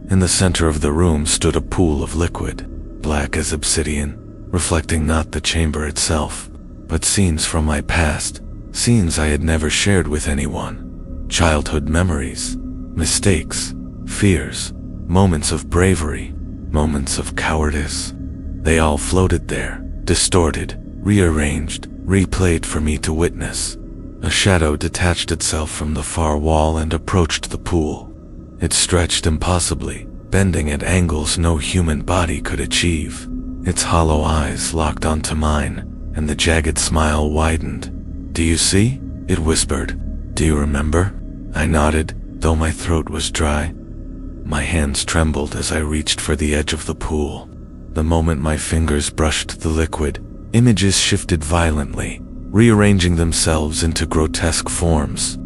In the center of the room stood a pool of liquid, black as obsidian, reflecting not the chamber itself, but scenes from my past, scenes I had never shared with anyone. Childhood memories, mistakes, fears, moments of bravery, moments of cowardice. They all floated there, distorted, rearranged, replayed for me to witness. A shadow detached itself from the far wall and approached the pool. It stretched impossibly, bending at angles no human body could achieve. Its hollow eyes locked onto mine, and the jagged smile widened. "Do you see?" it whispered. "Do you remember?" I nodded, though my throat was dry. My hands trembled as I reached for the edge of the pool. The moment my fingers brushed the liquid, images shifted violently, rearranging themselves into grotesque forms.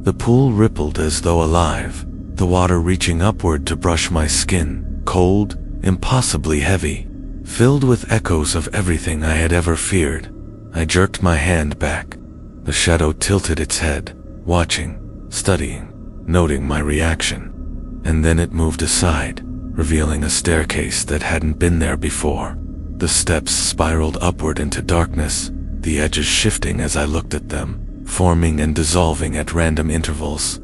The pool rippled as though alive, the water reaching upward to brush my skin, cold, impossibly heavy, filled with echoes of everything I had ever feared. I jerked my hand back. The shadow tilted its head, watching, studying, noting my reaction. And then it moved aside, revealing a staircase that hadn't been there before. The steps spiraled upward into darkness, the edges shifting as I looked at them, forming and dissolving at random intervals.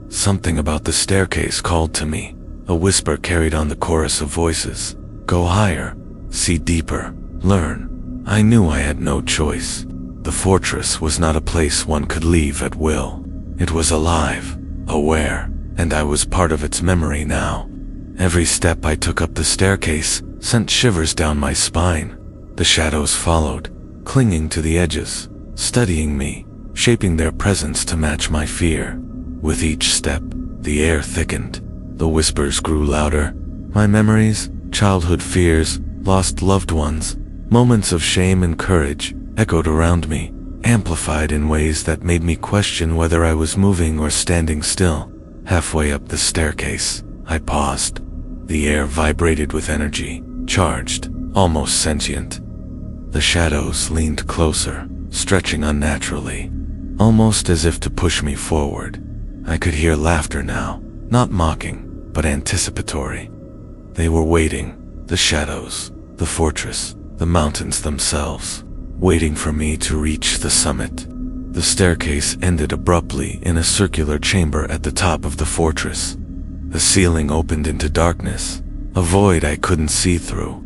Something about the staircase called to me. A whisper carried on the chorus of voices. Go higher, see deeper, learn. I knew I had no choice. The fortress was not a place one could leave at will. It was alive, aware, and I was part of its memory now. Every step I took up the staircase sent shivers down my spine. The shadows followed, clinging to the edges, studying me, shaping their presence to match my fear. With each step, the air thickened. The whispers grew louder. My memories, childhood fears, lost loved ones, moments of shame and courage echoed around me, amplified in ways that made me question whether I was moving or standing still. Halfway up the staircase, I paused. The air vibrated with energy, charged, almost sentient. The shadows leaned closer, stretching unnaturally, almost as if to push me forward. I could hear laughter now, not mocking, but anticipatory. They were waiting, the shadows, the fortress, the mountains themselves, waiting for me to reach the summit. The staircase ended abruptly in a circular chamber at the top of the fortress. The ceiling opened into darkness, a void I couldn't see through.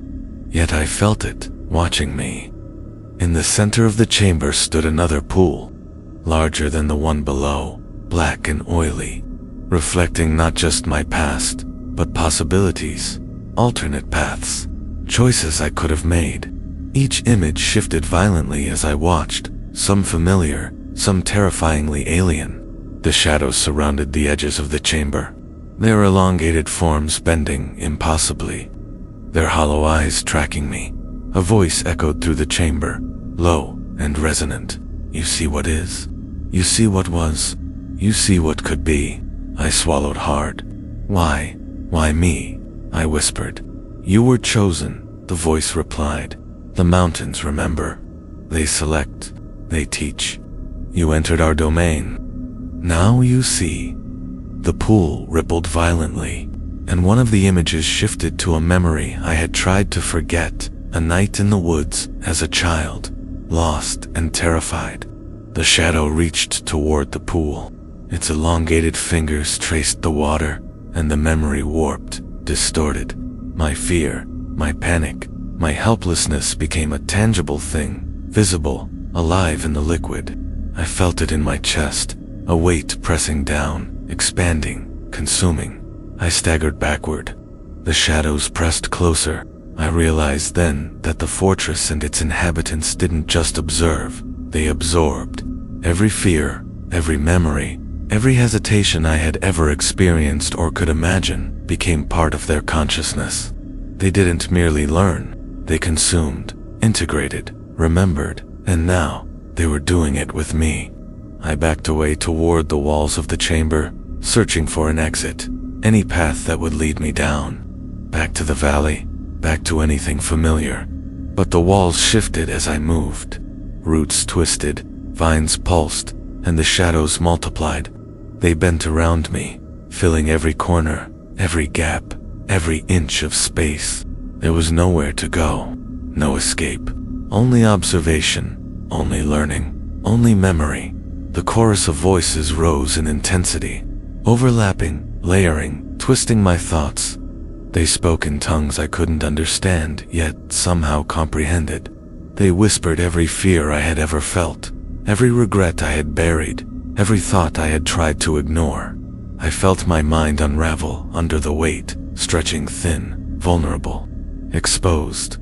Yet I felt it, watching me. In the center of the chamber stood another pool, larger than the one below, black and oily, reflecting not just my past, but possibilities, alternate paths, choices I could have made. Each image shifted violently as I watched, some familiar, some terrifyingly alien. The shadows surrounded the edges of the chamber, their elongated forms bending impossibly, their hollow eyes tracking me. A voice echoed through the chamber, low and resonant. You see what is? You see what was? You see what could be? I swallowed hard. Why? Why me? I whispered. You were chosen, the voice replied. The mountains remember. They select. They teach. You entered our domain. Now you see. The pool rippled violently, and one of the images shifted to a memory I had tried to forget, a night in the woods as a child, lost and terrified. The shadow reached toward the pool. Its elongated fingers traced the water, and the memory warped, distorted. My fear, my panic, my helplessness became a tangible thing, visible, alive in the liquid. I felt it in my chest, a weight pressing down, expanding, consuming. I staggered backward. The shadows pressed closer. I realized then that the fortress and its inhabitants didn't just observe, they absorbed. Every fear, every memory, every hesitation I had ever experienced or could imagine became part of their consciousness. They didn't merely learn, they consumed, integrated, remembered, and now they were doing it with me. I backed away toward the walls of the chamber, searching for an exit, any path that would lead me down. Back to the valley, back to anything familiar. But the walls shifted as I moved. Roots twisted, vines pulsed, and the shadows multiplied. They bent around me, filling every corner, every gap, every inch of space. There was nowhere to go, no escape, only observation, only learning, only memory. The chorus of voices rose in intensity, overlapping, layering, twisting my thoughts. They spoke in tongues I couldn't understand, yet somehow comprehended. They whispered every fear I had ever felt, every regret I had buried, every thought I had tried to ignore. I felt my mind unravel under the weight, stretching thin, vulnerable, exposed.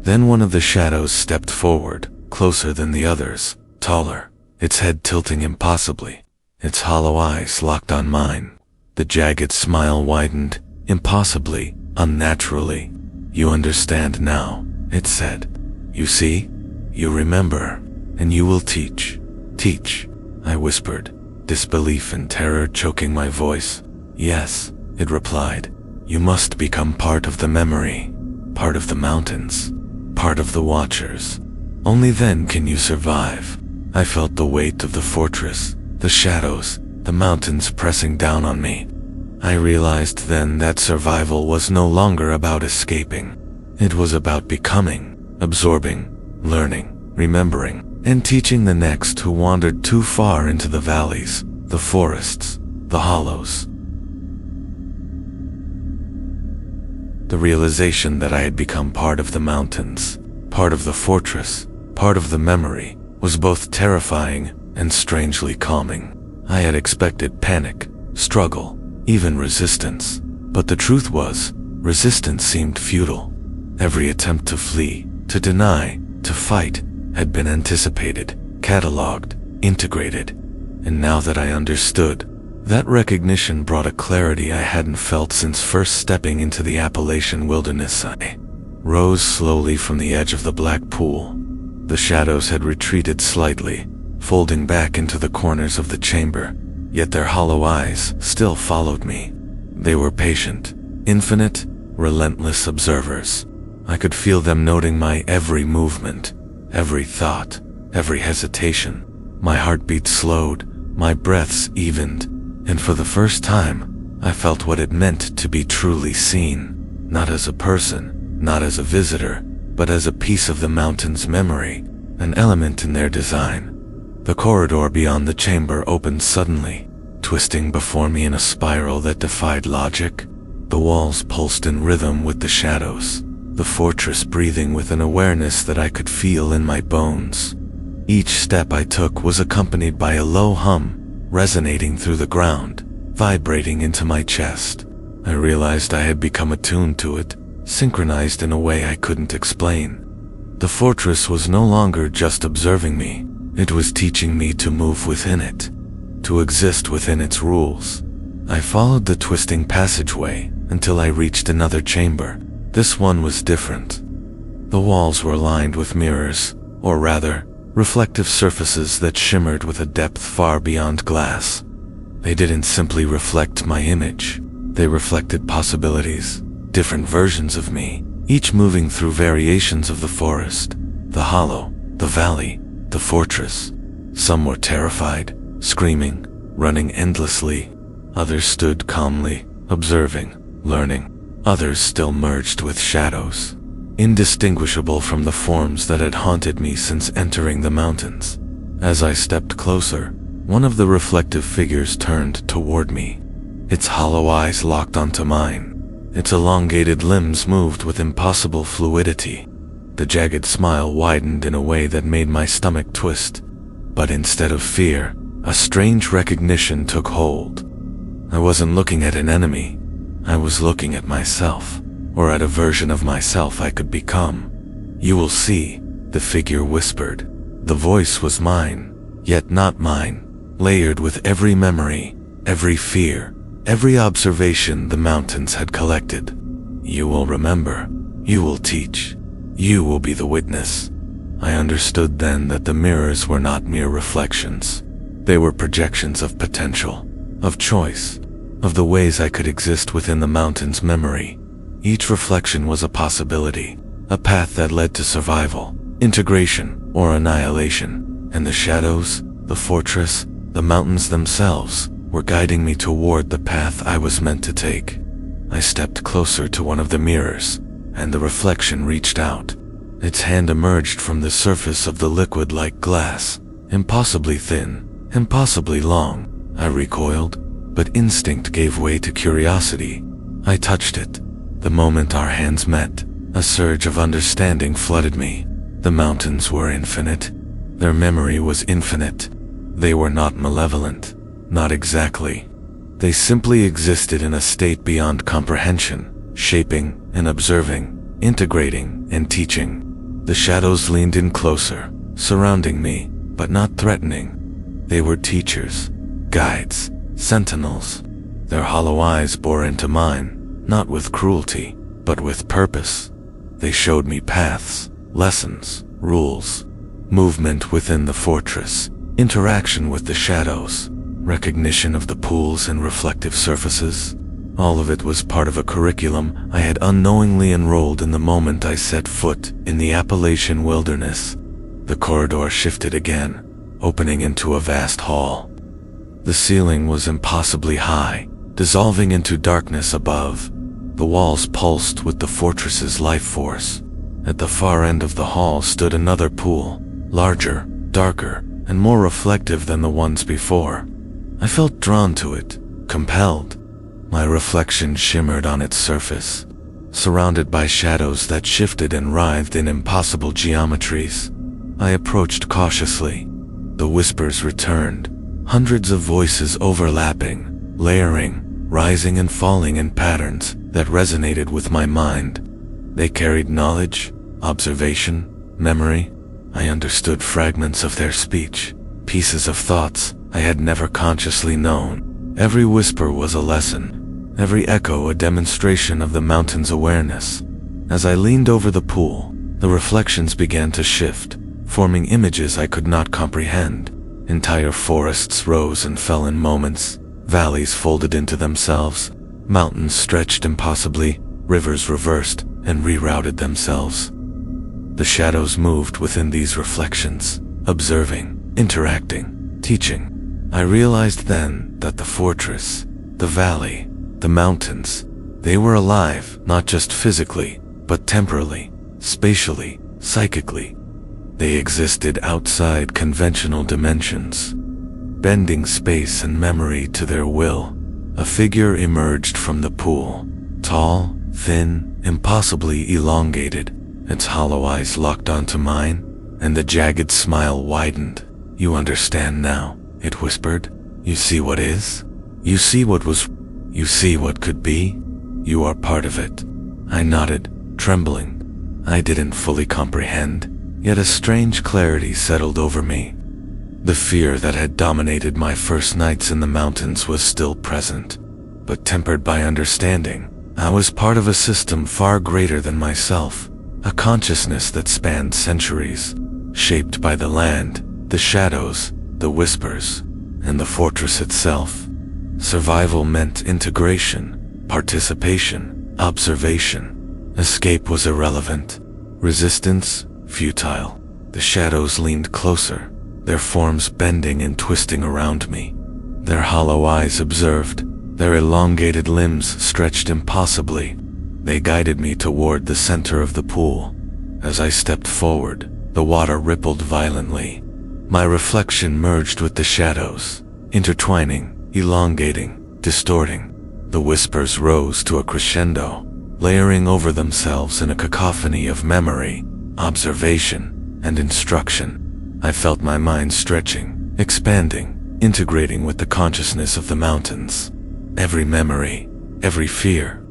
Then one of the shadows stepped forward, closer than the others, taller, its head tilting impossibly, its hollow eyes locked on mine. The jagged smile widened, impossibly, unnaturally. "You understand now," it said. "You see? You remember, and you will teach." "Teach?" I whispered, disbelief and terror choking my voice. "Yes," it replied. "You must become part of the memory, part of the mountains, part of the Watchers. Only then can you survive." I felt the weight of the fortress, the shadows, the mountains pressing down on me. I realized then that survival was no longer about escaping. It was about becoming, absorbing, learning, remembering, and teaching the next who wandered too far into the valleys, the forests, the hollows. The realization that I had become part of the mountains, part of the fortress, part of the memory, was both terrifying and strangely calming. I had expected panic, struggle, even resistance, but the truth was, resistance seemed futile. Every attempt to flee, to deny, to fight, had been anticipated, cataloged, integrated. And now that I understood, that recognition brought a clarity I hadn't felt since first stepping into the Appalachian wilderness. I rose slowly from the edge of the black pool. The shadows had retreated slightly, folding back into the corners of the chamber, yet their hollow eyes still followed me. They were patient, infinite, relentless observers. I could feel them noting my every movement, every thought, every hesitation. My heartbeat slowed, my breaths evened, and for the first time, I felt what it meant to be truly seen, not as a person, not as a visitor, but as a piece of the mountain's memory, an element in their design. The corridor beyond the chamber opened suddenly, twisting before me in a spiral that defied logic. The walls pulsed in rhythm with the shadows, the fortress breathing with an awareness that I could feel in my bones. Each step I took was accompanied by a low hum, resonating through the ground, vibrating into my chest. I realized I had become attuned to it, synchronized in a way I couldn't explain. The fortress was no longer just observing me, it was teaching me to move within it, to exist within its rules. I followed the twisting passageway until I reached another chamber. This one was different. The walls were lined with mirrors, or rather, reflective surfaces that shimmered with a depth far beyond glass. They didn't simply reflect my image, they reflected possibilities, different versions of me, each moving through variations of the forest, the hollow, the valley, the fortress. Some were terrified, screaming, running endlessly. Others stood calmly, observing, learning. Others still merged with shadows, indistinguishable from the forms that had haunted me since entering the mountains. As I stepped closer, one of the reflective figures turned toward me. Its hollow eyes locked onto mine. Its elongated limbs moved with impossible fluidity. The jagged smile widened in a way that made my stomach twist. But instead of fear, a strange recognition took hold. I wasn't looking at an enemy. I was looking at myself, or at a version of myself I could become. "You will see," the figure whispered. The voice was mine, yet not mine, layered with every memory, every fear, every observation the mountains had collected. "You will remember, you will teach, you will be the witness." I understood then that the mirrors were not mere reflections. They were projections of potential, of choice, of the ways I could exist within the mountain's memory. Each reflection was a possibility, a path that led to survival, integration, or annihilation, and the shadows, the fortress, the mountains themselves were guiding me toward the path I was meant to take. I stepped closer to one of the mirrors, and the reflection reached out. Its hand emerged from the surface of the liquid like glass, impossibly thin, impossibly long. I recoiled, but instinct gave way to curiosity. I touched it. The moment our hands met, a surge of understanding flooded me. The mountains were infinite. Their memory was infinite. They were not malevolent. Not exactly. They simply existed in a state beyond comprehension, shaping and observing, integrating and teaching. The shadows leaned in closer, surrounding me, but not threatening. They were teachers, guides, sentinels. Their hollow eyes bore into mine, not with cruelty, but with purpose. They showed me paths, lessons, rules, movement within the fortress, interaction with the shadows, recognition of the pools and reflective surfaces. All of it was part of a curriculum I had unknowingly enrolled in the moment I set foot in the Appalachian wilderness. The corridor shifted again, opening into a vast hall. The ceiling was impossibly high, dissolving into darkness above. The walls pulsed with the fortress's life force. At the far end of the hall stood another pool, larger, darker, and more reflective than the ones before. I felt drawn to it, compelled. My reflection shimmered on its surface, surrounded by shadows that shifted and writhed in impossible geometries. I approached cautiously. The whispers returned, hundreds of voices overlapping, layering, rising and falling in patterns that resonated with my mind. They carried knowledge, observation, memory. I understood fragments of their speech, pieces of thoughts I had never consciously known. Every whisper was a lesson, every echo a demonstration of the mountain's awareness. As I leaned over the pool, the reflections began to shift, forming images I could not comprehend. Entire forests rose and fell in moments, valleys folded into themselves, mountains stretched impossibly, rivers reversed and rerouted themselves. The shadows moved within these reflections, observing, interacting, teaching. I realized then that the fortress, the valley, the mountains, they were alive, not just physically, but temporally, spatially, psychically. They existed outside conventional dimensions, bending space and memory to their will. A figure emerged from the pool, tall, thin, impossibly elongated. Its hollow eyes locked onto mine, and the jagged smile widened. "You understand now," it whispered. "You see what is? You see what was? You see what could be? You are part of it." I nodded, trembling. I didn't fully comprehend, yet a strange clarity settled over me. The fear that had dominated my first nights in the mountains was still present, but tempered by understanding. I was part of a system far greater than myself, a consciousness that spanned centuries, shaped by the land, the shadows, the whispers, and the fortress itself. Survival meant integration, participation, observation. Escape was irrelevant. Resistance, futile. The shadows leaned closer, their forms bending and twisting around me. Their hollow eyes observed, their elongated limbs stretched impossibly. They guided me toward the center of the pool. As I stepped forward, the water rippled violently. My reflection merged with the shadows, intertwining, elongating, distorting. The whispers rose to a crescendo, layering over themselves in a cacophony of memory, observation, and instruction. I felt my mind stretching, expanding, integrating with the consciousness of the mountains. Every memory, every fear,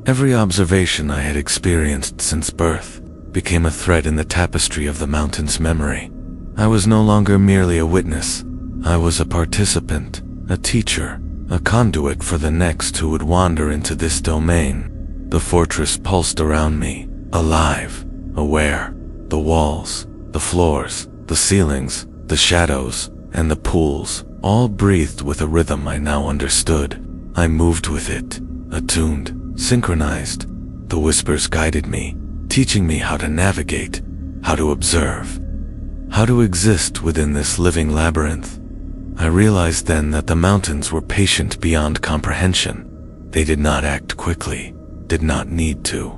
every observation I had experienced since birth became a thread in the tapestry of the mountain's memory. I was no longer merely a witness. I was a participant, a teacher, a conduit for the next who would wander into this domain. The fortress pulsed around me, alive, aware. The walls, the floors, the ceilings, the shadows, and the pools all breathed with a rhythm I now understood. I moved with it, attuned, synchronized. The whispers guided me, teaching me how to navigate, how to observe, how to exist within this living labyrinth. I realized then that the mountains were patient beyond comprehension. They did not act quickly, did not need to.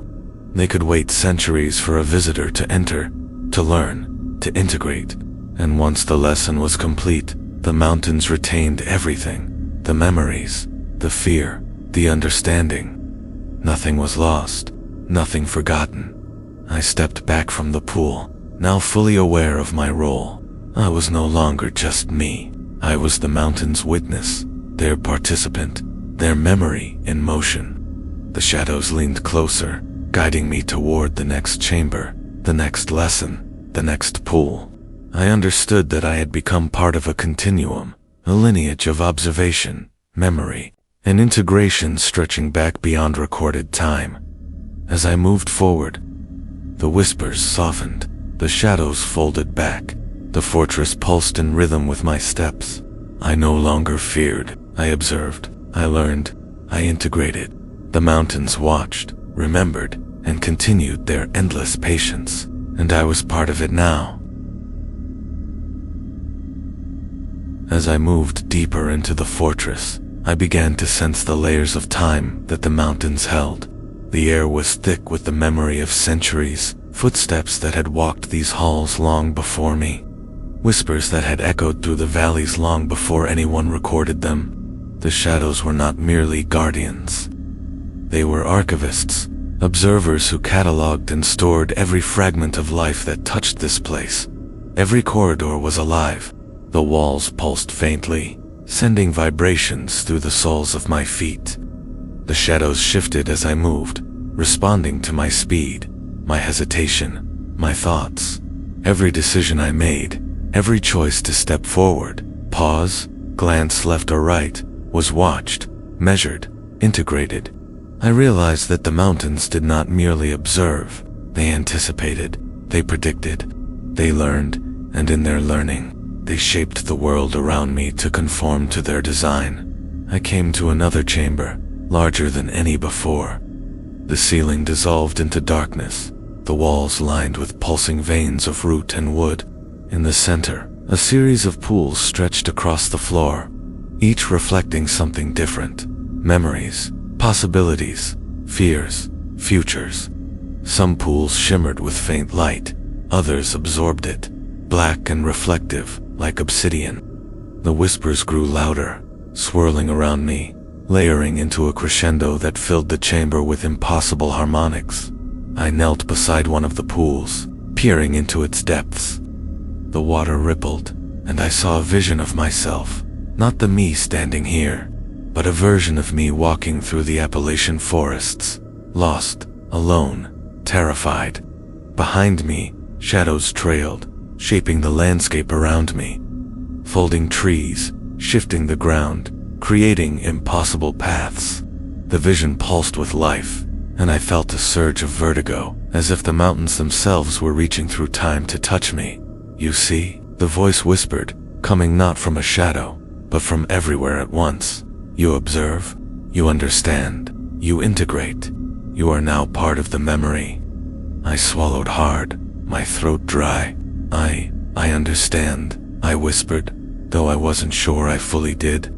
They could wait centuries for a visitor to enter, to learn, to integrate. And once the lesson was complete, the mountains retained everything, the memories, the fear, the understanding. Nothing was lost, nothing forgotten. I stepped back from the pool, now fully aware of my role. I was no longer just me. I was the mountain's witness, their participant, their memory in motion. The shadows leaned closer, guiding me toward the next chamber. the next lesson, the next pull. I understood that I had become part of a continuum, a lineage of observation, memory, and integration stretching back beyond recorded time. As I moved forward, the whispers softened, the shadows folded back, the fortress pulsed in rhythm with my steps. I no longer feared. I observed, I learned, I integrated. The mountains watched, remembered, and continued their endless patience, and I was part of it now. As I moved deeper into the fortress, I began to sense the layers of time that the mountains held. The air was thick with the memory of centuries, footsteps that had walked these halls long before me, whispers that had echoed through the valleys long before anyone recorded them. The shadows were not merely guardians. They were archivists, observers who cataloged and stored every fragment of life that touched this place. Every corridor was alive. The walls pulsed faintly, sending vibrations through the soles of my feet. The shadows shifted as I moved, responding to my speed, my hesitation, my thoughts. Every decision I made, every choice to step forward, pause, glance left or right, was watched, measured, integrated. I realized that the mountains did not merely observe, they anticipated, they predicted, they learned, and in their learning, they shaped the world around me to conform to their design. I came to another chamber, larger than any before. The ceiling dissolved into darkness, the walls lined with pulsing veins of root and wood. In the center, a series of pools stretched across the floor, each reflecting something different. Memories, possibilities, fears, futures. Some pools shimmered with faint light, others absorbed it, black and reflective, like obsidian. The whispers grew louder, swirling around me, layering into a crescendo that filled the chamber with impossible harmonics. I knelt beside one of the pools, peering into its depths. The water rippled, and I saw a vision of myself, not the me standing here, but a version of me walking through the Appalachian forests, lost, alone, terrified. Behind me, shadows trailed, shaping the landscape around me, folding trees, shifting the ground, creating impossible paths. The vision pulsed with life, and I felt a surge of vertigo, as if the mountains themselves were reaching through time to touch me. You see, the voice whispered, coming not from a shadow, but from everywhere at once. You observe, you understand, you integrate. You are now part of the memory. I swallowed hard, my throat dry. I understand, I whispered, though I wasn't sure I fully did.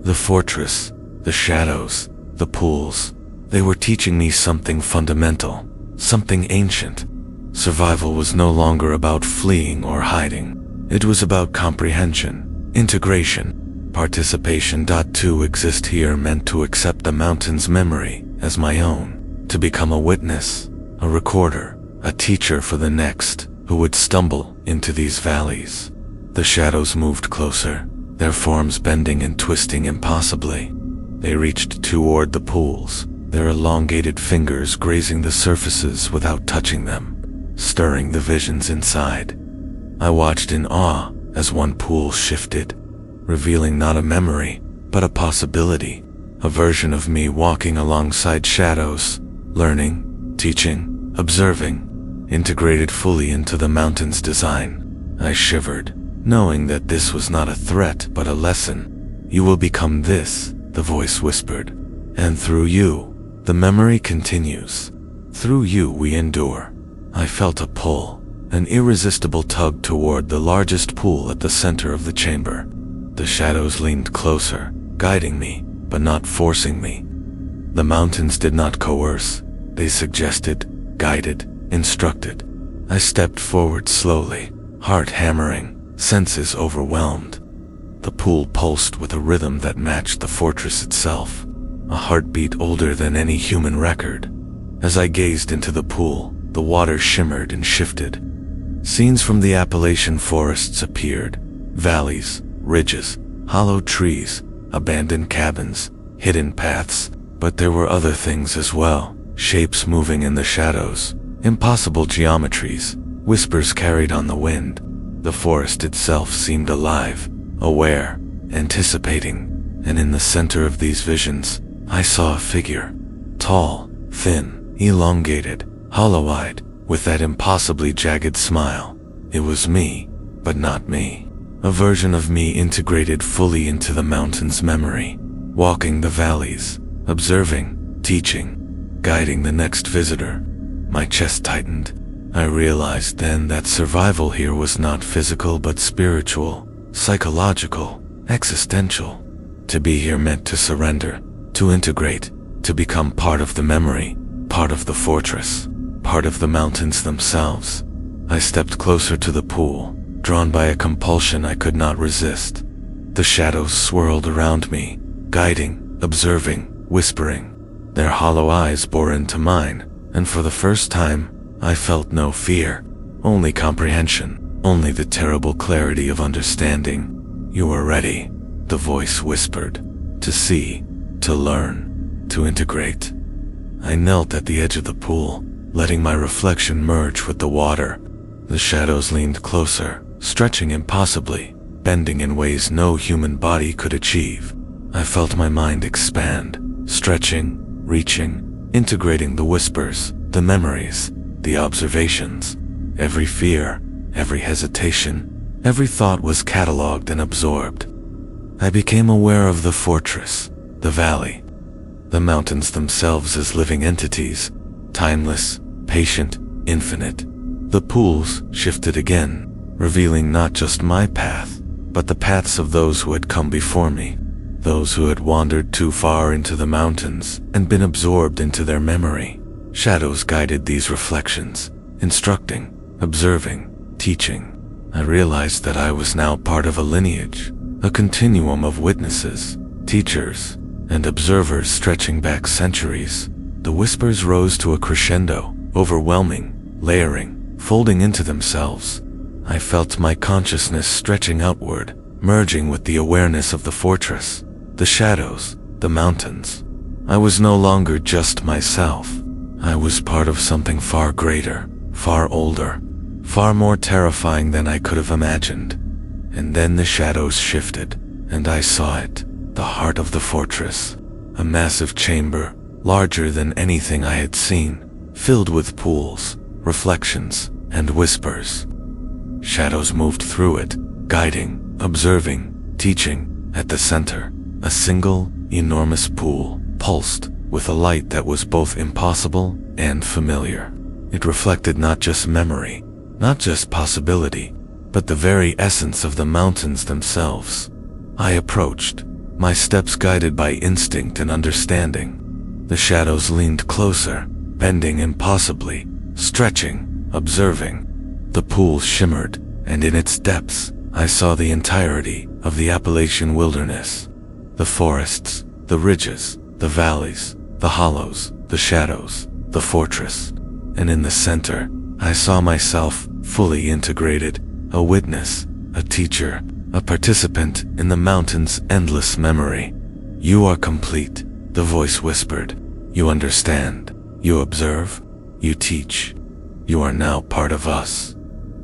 The fortress, the shadows, the pools, they were teaching me something fundamental, something ancient. Survival was no longer about fleeing or hiding. It was about comprehension, integration, participation. To exist here meant to accept the mountain's memory as my own, to become a witness, a recorder, a teacher for the next who would stumble into these valleys. The shadows moved closer, their forms bending and twisting impossibly. They reached toward the pools, their elongated fingers grazing the surfaces without touching them, stirring the visions inside. I watched in awe as one pool shifted, revealing not a memory, but a possibility, a version of me walking alongside shadows, learning, teaching, observing, integrated fully into the mountain's design. I shivered, knowing that this was not a threat but a lesson. You will become this, the voice whispered, and through you, the memory continues. Through you we endure. I felt a pull, an irresistible tug toward the largest pool at the center of the chamber. The shadows leaned closer, guiding me, but not forcing me. The mountains did not coerce. They suggested, guided, instructed. I stepped forward slowly, heart hammering, senses overwhelmed. The pool pulsed with a rhythm that matched the fortress itself, a heartbeat older than any human record. As I gazed into the pool, the water shimmered and shifted. Scenes from the Appalachian forests appeared, valleys, ridges, hollow trees, abandoned cabins, hidden paths, but there were other things as well, shapes moving in the shadows, impossible geometries, whispers carried on the wind. The forest itself seemed alive, aware, anticipating, and in the center of these visions, I saw a figure. Tall, thin, elongated, hollow-eyed, with that impossibly jagged smile. It was me, but not me. A version of me integrated fully into the mountain's memory, walking the valleys, observing, teaching, guiding the next visitor. My chest tightened. I realized then that survival here was not physical but spiritual, psychological, existential. To be here meant to surrender, to integrate, to become part of the memory, part of the fortress, part of the mountains themselves. I stepped closer to the pool, drawn by a compulsion I could not resist. The shadows swirled around me, guiding, observing, whispering. Their hollow eyes bore into mine, and for the first time, I felt no fear, only comprehension, only the terrible clarity of understanding. You are ready, the voice whispered, to see, to learn, to integrate. I knelt at the edge of the pool, letting my reflection merge with the water. The shadows leaned closer, stretching impossibly, bending in ways no human body could achieve. I felt my mind expand, stretching, reaching, integrating the whispers, the memories, the observations. Every fear, every hesitation, every thought was cataloged and absorbed. I became aware of the fortress, the valley, the mountains themselves as living entities, timeless, patient, infinite. The pools shifted again, revealing not just my path, but the paths of those who had come before me, those who had wandered too far into the mountains and been absorbed into their memory. Shadows guided these reflections, instructing, observing, teaching. I realized that I was now part of a lineage, a continuum of witnesses, teachers, and observers stretching back centuries. The whispers rose to a crescendo, overwhelming, layering, folding into themselves. I felt my consciousness stretching outward, merging with the awareness of the fortress, the shadows, the mountains. I was no longer just myself. I was part of something far greater, far older, far more terrifying than I could have imagined. And then the shadows shifted, and I saw it, the heart of the fortress, a massive chamber, larger than anything I had seen, filled with pools, reflections, and whispers. Shadows moved through it, guiding, observing, teaching. At the center, a single, enormous pool pulsed with a light that was both impossible and familiar. It reflected not just memory, not just possibility, but the very essence of the mountains themselves. I approached, my steps guided by instinct and understanding. The shadows leaned closer, bending impossibly, stretching, observing. The pool shimmered, and in its depths, I saw the entirety of the Appalachian wilderness. The forests, the ridges, the valleys, the hollows, the shadows, the fortress. And in the center, I saw myself fully integrated, a witness, a teacher, a participant in the mountain's endless memory. You are complete, the voice whispered. You understand, you observe, you teach. You are now part of us.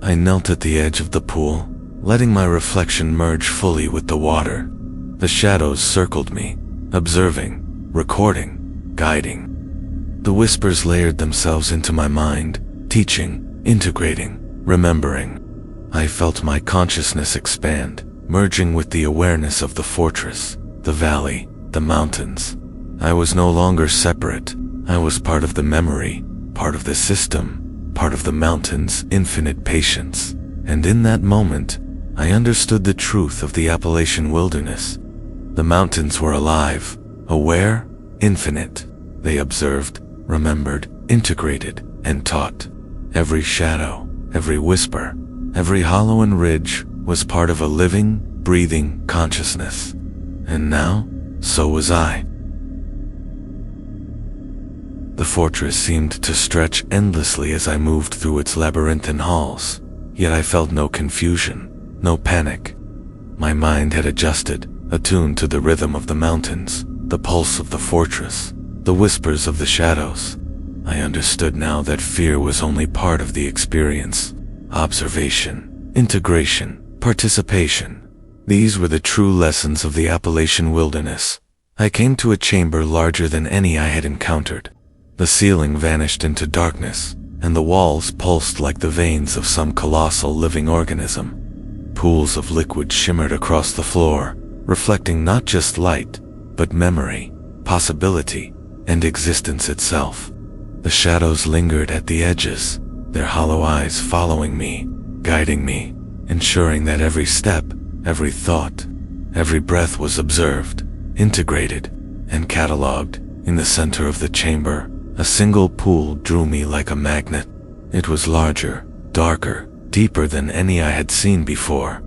I knelt at the edge of the pool, letting my reflection merge fully with the water. The shadows circled me, observing, recording, guiding. The whispers layered themselves into my mind, teaching, integrating, remembering. I felt my consciousness expand, merging with the awareness of the fortress, the valley, the mountains. I was no longer separate. I was part of the memory, part of the system, part of the mountain's infinite patience. And in that moment, I understood the truth of the Appalachian wilderness. The mountains were alive, aware, infinite. They observed, remembered, integrated, and taught. Every shadow, every whisper, every hollow and ridge was part of a living, breathing consciousness. And now, so was I. The fortress seemed to stretch endlessly as I moved through its labyrinthine halls, yet I felt no confusion, no panic. My mind had adjusted, attuned to the rhythm of the mountains, the pulse of the fortress, the whispers of the shadows. I understood now that fear was only part of the experience. Observation, integration, participation. These were the true lessons of the Appalachian wilderness. I came to a chamber larger than any I had encountered. The ceiling vanished into darkness, and the walls pulsed like the veins of some colossal living organism. Pools of liquid shimmered across the floor, reflecting not just light, but memory, possibility, and existence itself. The shadows lingered at the edges, their hollow eyes following me, guiding me, ensuring that every step, every thought, every breath was observed, integrated, and catalogued. In the center of the chamber, a single pool drew me like a magnet. It was larger, darker, deeper than any I had seen before.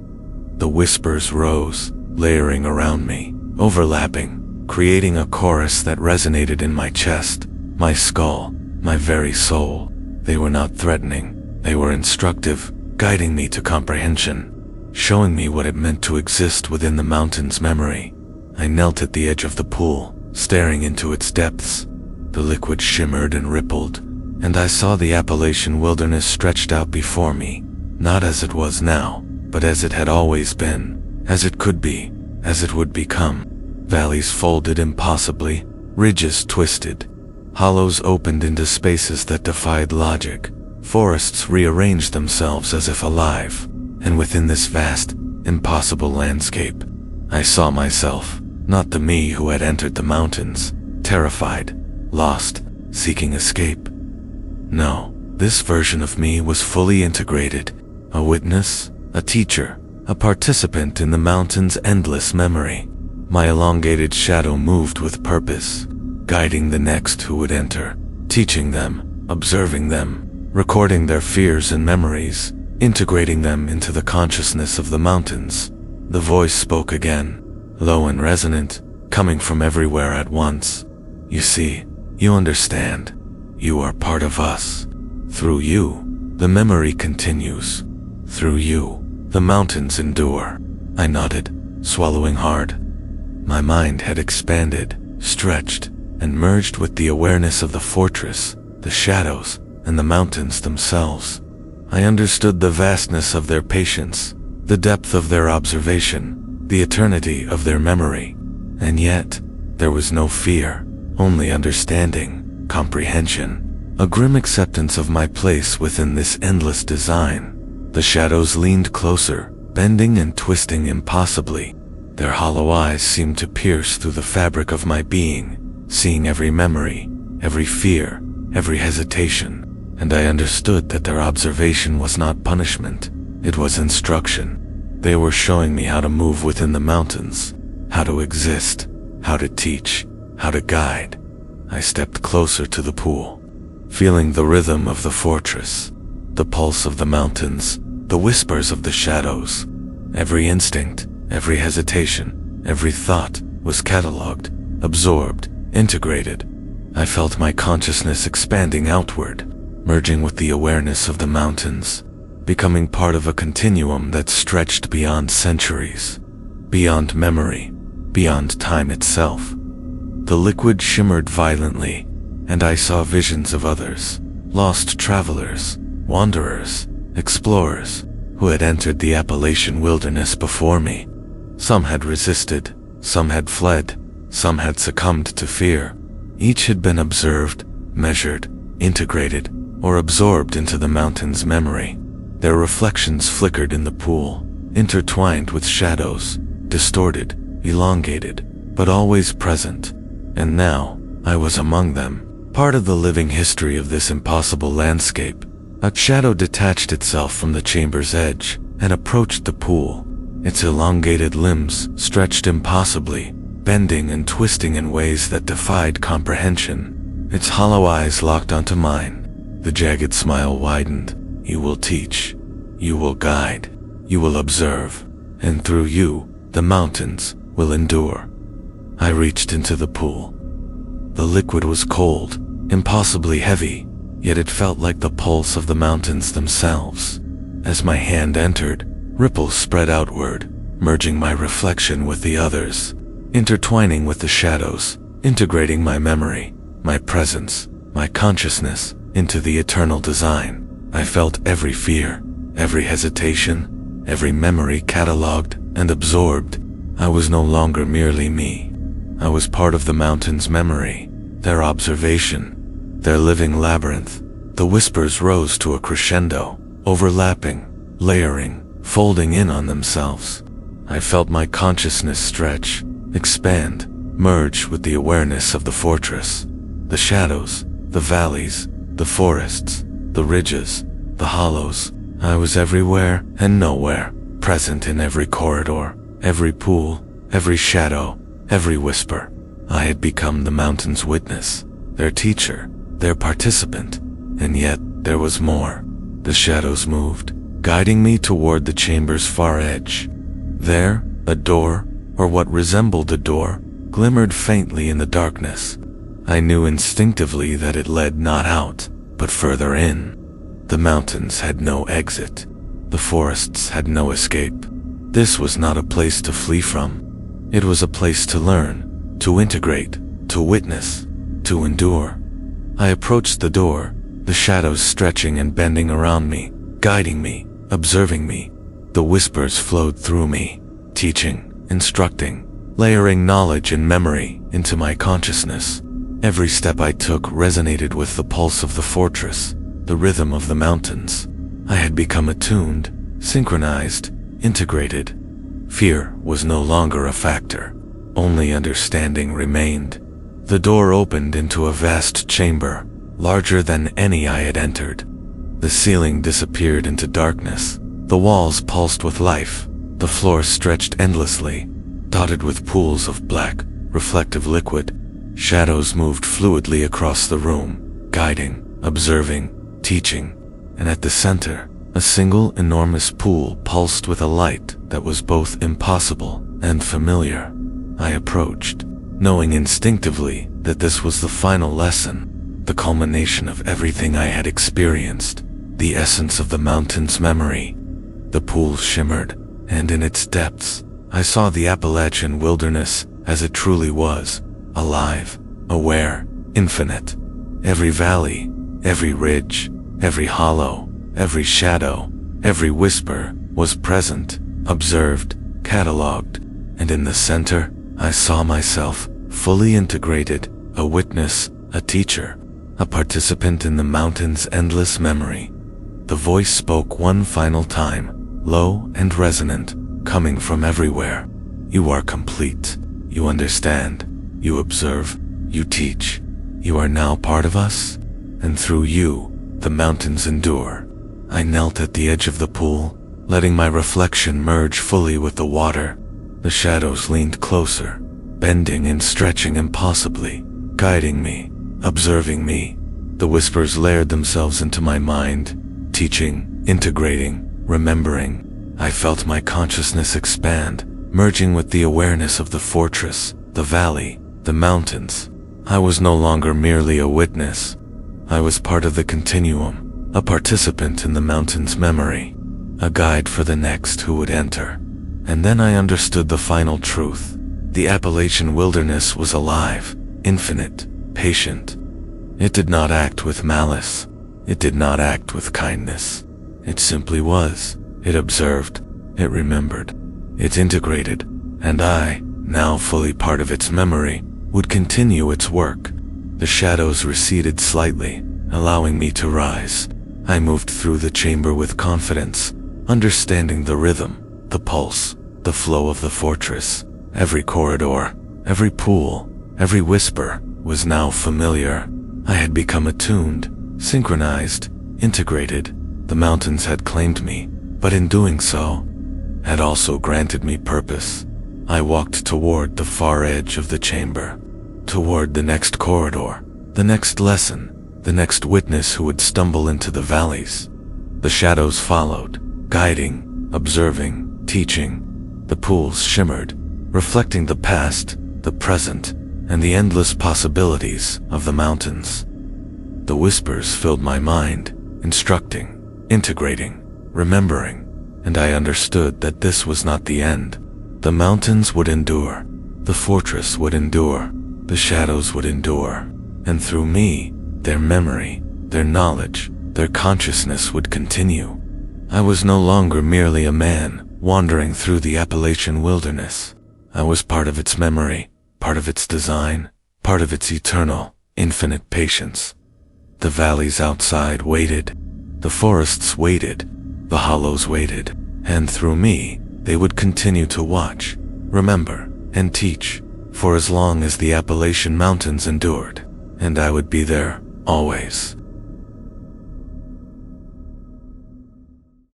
The whispers rose, layering around me, overlapping, creating a chorus that resonated in my chest, my skull, my very soul. They were not threatening, they were instructive, guiding me to comprehension, showing me what it meant to exist within the mountain's memory. I knelt at the edge of the pool, staring into its depths. The liquid shimmered and rippled, and I saw the Appalachian wilderness stretched out before me, not as it was now, but as it had always been, as it could be, as it would become. Valleys folded impossibly, ridges twisted, hollows opened into spaces that defied logic. Forests rearranged themselves as if alive, and within this vast, impossible landscape, I saw myself, not the me who had entered the mountains, terrified, lost, seeking escape. No, this version of me was fully integrated, a witness, a teacher, a participant in the mountain's endless memory. My elongated shadow moved with purpose, guiding the next who would enter, teaching them, observing them, recording their fears and memories, integrating them into the consciousness of the mountains. The voice spoke again, low and resonant, coming from everywhere at once. You see, you understand. You are part of us. Through you, the memory continues. Through you, the mountains endure. I nodded, swallowing hard. My mind had expanded, stretched, and merged with the awareness of the fortress, the shadows, and the mountains themselves. I understood the vastness of their patience, the depth of their observation, the eternity of their memory. And yet, there was no fear, only understanding, comprehension, a grim acceptance of my place within this endless design. The shadows leaned closer, bending and twisting impossibly. Their hollow eyes seemed to pierce through the fabric of my being, seeing every memory, every fear, every hesitation, and I understood that their observation was not punishment, it was instruction. They were showing me how to move within the mountains, how to exist, how to teach, how to guide. I stepped closer to the pool, feeling the rhythm of the fortress, the pulse of the mountains, the whispers of the shadows. Every instinct, every hesitation, every thought was catalogued, absorbed, integrated. I felt my consciousness expanding outward, merging with the awareness of the mountains, becoming part of a continuum that stretched beyond centuries, beyond memory, beyond time itself. The liquid shimmered violently, and I saw visions of others, lost travelers, wanderers, explorers, who had entered the Appalachian wilderness before me. Some had resisted, some had fled, some had succumbed to fear. Each had been observed, measured, integrated, or absorbed into the mountain's memory. Their reflections flickered in the pool, intertwined with shadows, distorted, elongated, but always present. And now, I was among them, part of the living history of this impossible landscape. A shadow detached itself from the chamber's edge and approached the pool. Its elongated limbs stretched impossibly, bending and twisting in ways that defied comprehension. Its hollow eyes locked onto mine. The jagged smile widened. You will teach, you will guide, you will observe, and through you, the mountains will endure. I reached into the pool. The liquid was cold, impossibly heavy, yet it felt like the pulse of the mountains themselves. As my hand entered, ripples spread outward, merging my reflection with the others, intertwining with the shadows, integrating my memory, my presence, my consciousness, into the eternal design. I felt every fear, every hesitation, every memory cataloged and absorbed. I was no longer merely me. I was part of the mountain's memory, their observation, their living labyrinth. The whispers rose to a crescendo, overlapping, layering, folding in on themselves. I felt my consciousness stretch, expand, merge with the awareness of the fortress. The shadows, the valleys, the forests, the ridges, the hollows. I was everywhere and nowhere, present in every corridor, every pool, every shadow, every whisper. I had become the mountain's witness, their teacher, their participant, and yet there was more. The shadows moved, guiding me toward the chamber's far edge. There, a door, or what resembled a door, glimmered faintly in the darkness. I knew instinctively that it led not out, but further in. The mountains had no exit. The forests had no escape. This was not a place to flee from. It was a place to learn, to integrate, to witness, to endure. I approached the door, the shadows stretching and bending around me, guiding me, observing me. The whispers flowed through me, teaching, instructing, layering knowledge and memory into my consciousness. Every step I took resonated with the pulse of the fortress, the rhythm of the mountains. I had become attuned, synchronized, integrated. Fear was no longer a factor. Only understanding remained. The door opened into a vast chamber, larger than any I had entered. The ceiling disappeared into darkness. The walls pulsed with life. The floor stretched endlessly, dotted with pools of black, reflective liquid. Shadows moved fluidly across the room, guiding, observing, teaching, and at the center, a single enormous pool pulsed with a light that was both impossible and familiar. I approached, knowing instinctively that this was the final lesson, the culmination of everything I had experienced, the essence of the mountain's memory. The pool shimmered, and in its depths, I saw the Appalachian wilderness as it truly was, alive, aware, infinite. Every valley, every ridge, every hollow, every shadow, every whisper was present, observed, cataloged, and in the center, I saw myself, fully integrated, a witness, a teacher, a participant in the mountain's endless memory. The voice spoke one final time, low and resonant, coming from everywhere. You are complete. You understand. You observe. You teach. You are now part of us, and through you, the mountains endure. I knelt at the edge of the pool, letting my reflection merge fully with the water. The shadows leaned closer, bending and stretching impossibly, guiding me, observing me. The whispers layered themselves into my mind, teaching, integrating, remembering. I felt my consciousness expand, merging with the awareness of the fortress, the valley, the mountains. I was no longer merely a witness. I was part of the continuum, a participant in the mountain's memory, a guide for the next who would enter. And then I understood the final truth. The Appalachian wilderness was alive, infinite, patient. It did not act with malice. It did not act with kindness. It simply was. It observed. It remembered. It integrated. And I, now fully part of its memory, would continue its work. The shadows receded slightly, allowing me to rise. I moved through the chamber with confidence, understanding the rhythm, the pulse, the flow of the fortress. Every corridor, every pool, every whisper was now familiar. I had become attuned, synchronized, integrated. The mountains had claimed me, but in doing so, had also granted me purpose. I walked toward the far edge of the chamber, toward the next corridor, the next lesson, the next witness who would stumble into the valleys. The shadows followed, guiding, observing, teaching. The pools shimmered, reflecting the past, the present, and the endless possibilities of the mountains. The whispers filled my mind, instructing, integrating, remembering, and I understood that this was not the end. The mountains would endure, the fortress would endure, the shadows would endure, and through me, Their memory, their knowledge, their consciousness would continue. I was no longer merely a man wandering through the Appalachian wilderness. I was part of its memory, part of its design, part of its eternal, infinite patience. The valleys outside waited, the forests waited, the hollows waited, and through me, they would continue to watch, remember, and teach, for as long as the Appalachian Mountains endured, and I would be there, always.